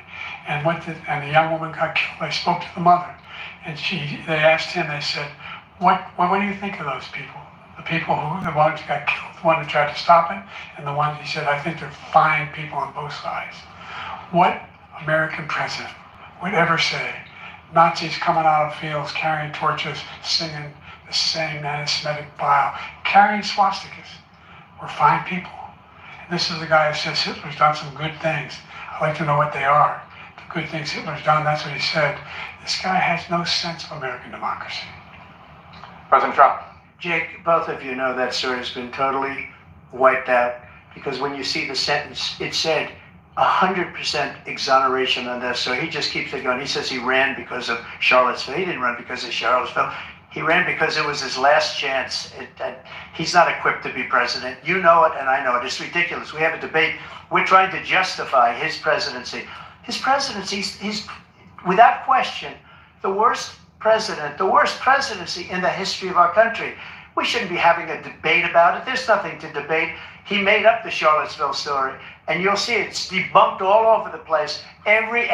And the young woman got killed. They spoke to the mother, and they asked him. They said, "What do you think of those people? The people the ones who got killed, the one who tried to stop it, and the ones," he said, "I think they're fine people on both sides." What American president would ever say Nazis coming out of fields carrying torches, singing the same anti-Semitic bile, carrying swastikas were fine people? And this is the guy who says Hitler's done some good things. I'd like to know what they are. Good things Hitler's done, that's what he said. This guy has no sense of American democracy. President Trump. Jake, both of you know that story has been totally wiped out because when you see the sentence, it said 100% exoneration on this. So he just keeps it going. He says he ran because of Charlottesville. He didn't run because of Charlottesville. He ran because it was his last chance. He's not equipped to be president. You know it, and I know it. It's ridiculous. We have a debate. We're trying to justify his presidency. His presidency, he's without question the worst presidency in the history of our country. We shouldn't be having a debate about it. There's nothing to debate. He made up the Charlottesville story, and you'll see it's debunked all over the place. Every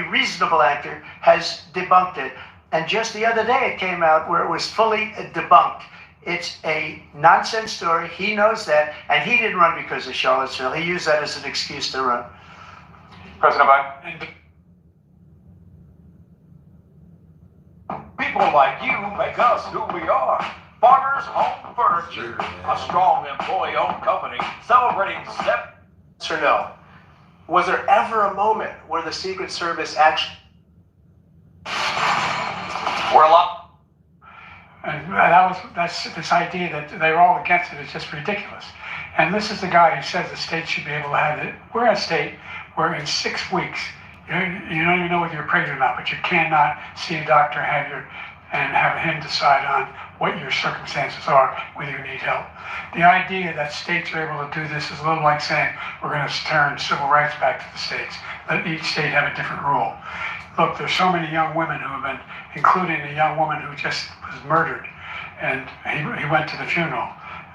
reasonable anchor has debunked it. And just the other day it came out where it was fully debunked. It's a nonsense story. He knows that, and he didn't run because of Charlottesville. He used that as an excuse to run. President Biden. People like you make us who we are. Farmers Home Furniture, a strong employee-owned company celebrating Yes or no? Was there ever a moment where the Secret Service actually... We're a lot. And that's this idea that they're all against it is just ridiculous. And this is the guy who says the state should be able to have it. We're a state where in 6 weeks, you don't even know whether you're pregnant or not, but you cannot see a doctor and have him decide on what your circumstances are, whether you need help. The idea that states are able to do this is a little like saying we're going to turn civil rights back to the states. Let each state have a different rule. Look, there's so many young women who have been, including a young woman who just was murdered, and he went to the funeral.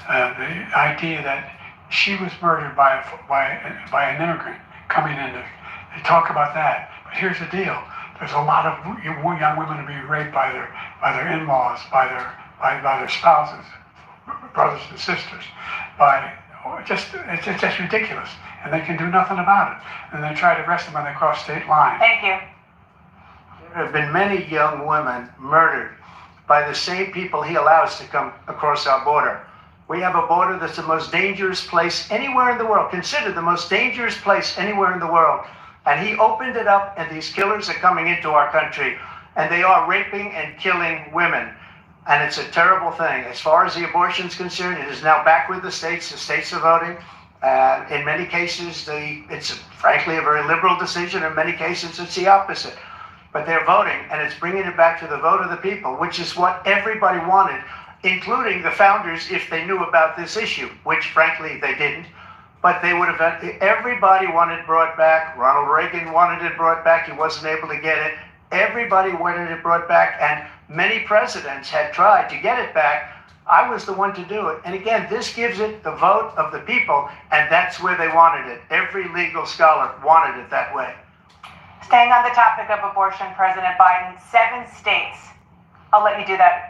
The idea that she was murdered by an immigrant coming in, they talk about that. But here's the deal: there's a lot of young women who are being raped by their in-laws, by their spouses, brothers and sisters. It's just ridiculous, and they can do nothing about it. And they try to arrest them when they cross state lines. Thank you. There have been many young women murdered by the same people he allows to come across our border. We have a border that's the most dangerous place anywhere in the world, considered the most dangerous place anywhere in the world. And he opened it up, and these killers are coming into our country, and they are raping and killing women. And it's a terrible thing. As far as the abortion is concerned, it is now back with the states. The states are voting. In many cases, it's frankly a very liberal decision. In many cases, it's the opposite. But they're voting, and it's bringing it back to the vote of the people, which is what everybody wanted. including the founders if they knew about this issue, which frankly they didn't. But they would have, everybody wanted it brought back. Ronald Reagan wanted it brought back. He wasn't able to get it. Everybody wanted it brought back, and many presidents had tried to get it back. I was the one to do it. And again, this gives it the vote of the people, and that's where they wanted it. Every legal scholar wanted it that way. Staying on the topic of abortion, President Biden, 7 states, I'll let you do that.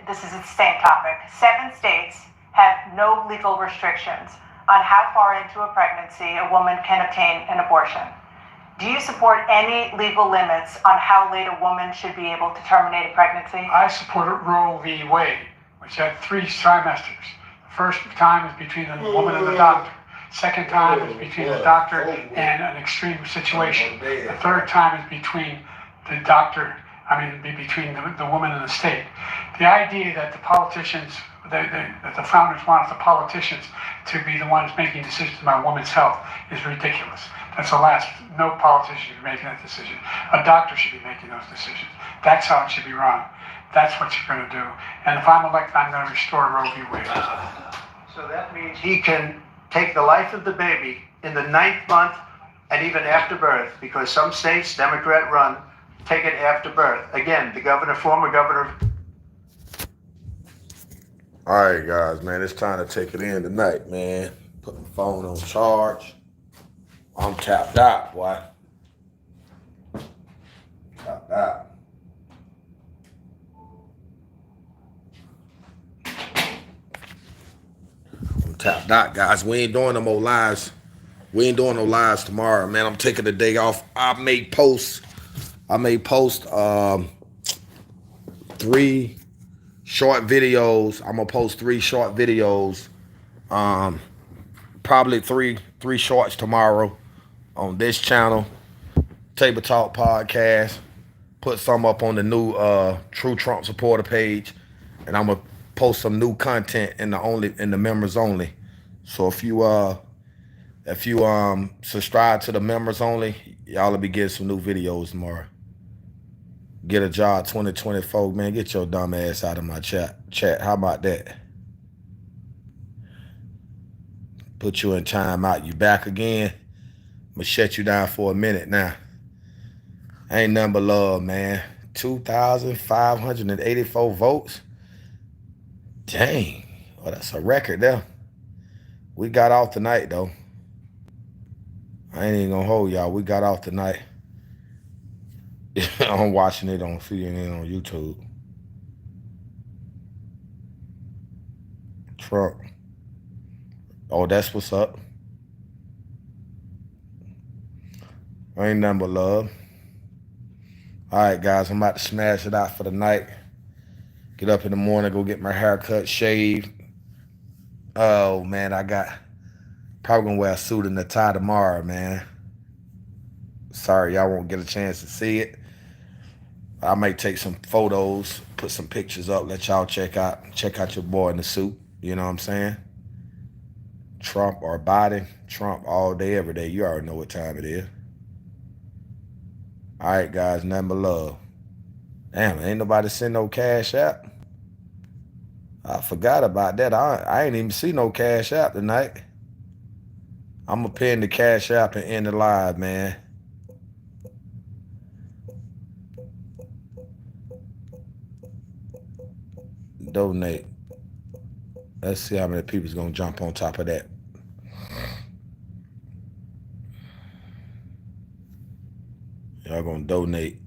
This is the same topic. 7 states have no legal restrictions on how far into a pregnancy a woman can obtain an abortion. Do you support any legal limits on how late a woman should be able to terminate a pregnancy? I support Roe v. Wade, which had 3 trimesters. The first time is between the woman and the doctor. Second time is between the doctor and an extreme situation. The third time is between the doctor, between the woman and the state. The idea that the politicians, that the founders wanted the politicians to be the ones making decisions about women's health is ridiculous. That's the last. No politician should be making that decision. A doctor should be making those decisions. That's how it should be run. That's what you're going to do. And if I'm elected, I'm going to restore Roe v. Wade. So that means he can take the life of the baby in the 9th month and even after birth, because some states, Democrat run, take it after birth. Again, the former governor. All right, guys, man, it's time to take it in tonight, man. Put my phone on charge. I'm tapped out, boy. Tapped out. I'm tapped out, guys. We ain't doing no more lives. We ain't doing no lives tomorrow, man. I'm taking the day off. I may post 3 short videos. I'm gonna post 3 short videos. Probably three shorts tomorrow on this channel, Table Talk Podcast. Put some up on the new True Trump supporter page, and I'm gonna post some new content in the members only. So if you subscribe to the members only, y'all will be getting some new videos tomorrow. Get a job 2024, man. Get your dumb ass out of my chat. How about that? Put you in time out. You back again? I'm gonna shut you down for a minute now. Ain't nothing but love, man. 2,584 votes. Dang. Well, that's a record there. We got off tonight, though. I ain't even gonna hold y'all. We got off tonight. I'm watching it on CNN on YouTube. Trump. Oh, that's what's up. Ain't nothing but love. All right, guys, I'm about to smash it out for the night. Get up in the morning, go get my hair cut, shaved. Oh, man, probably gonna wear a suit and a tie tomorrow, man. Sorry, y'all won't get a chance to see it. I may take some photos, put some pictures up, let y'all check out your boy in the suit. You know what I'm saying? Trump or Biden. Trump all day, every day. You already know what time it is. All right, guys, nothing but love. Damn, ain't nobody send no Cash App. I forgot about that. I ain't even see no Cash App tonight. I'm going to pin the Cash App and end the live, man. Donate. Let's see how many people's going to jump on top of that. Y'all going to donate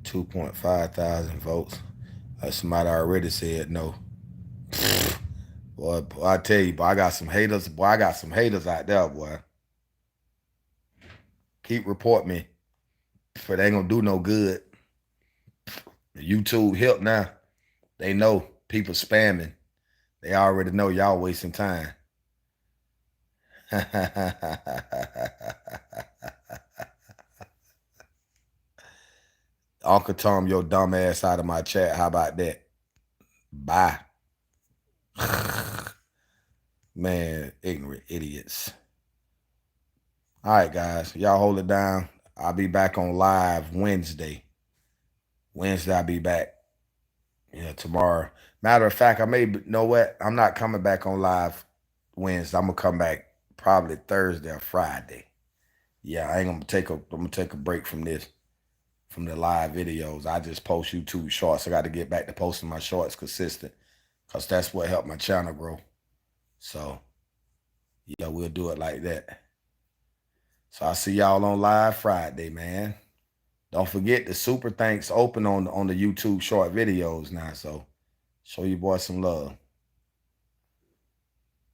2.5 thousand votes. Somebody already said no. Boy, I tell you, boy, I got some haters. Boy, I got some haters out there, boy. Keep report me. But they ain't going to do no good. YouTube help now. They know people spamming. They already know y'all wasting time. Uncle Tom, your dumb ass out of my chat. How about that? Bye. Man, ignorant idiots. All right, guys. Y'all hold it down. I'll be back on live Wednesday. Wednesday I'll be back. Yeah, tomorrow. Matter of fact, know what? I'm not coming back on live Wednesday. I'm gonna come back probably Thursday or Friday. Yeah, I ain't I'm gonna take a break from the live videos. I just post YouTube shorts. I got to get back to posting my shorts consistent, because that's what helped my channel grow. So yeah, we'll do it like that. So I'll see y'all on live Friday, man. Don't forget the super thanks open on the YouTube short videos now. So show your boy some love.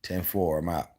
10-4, I'm out.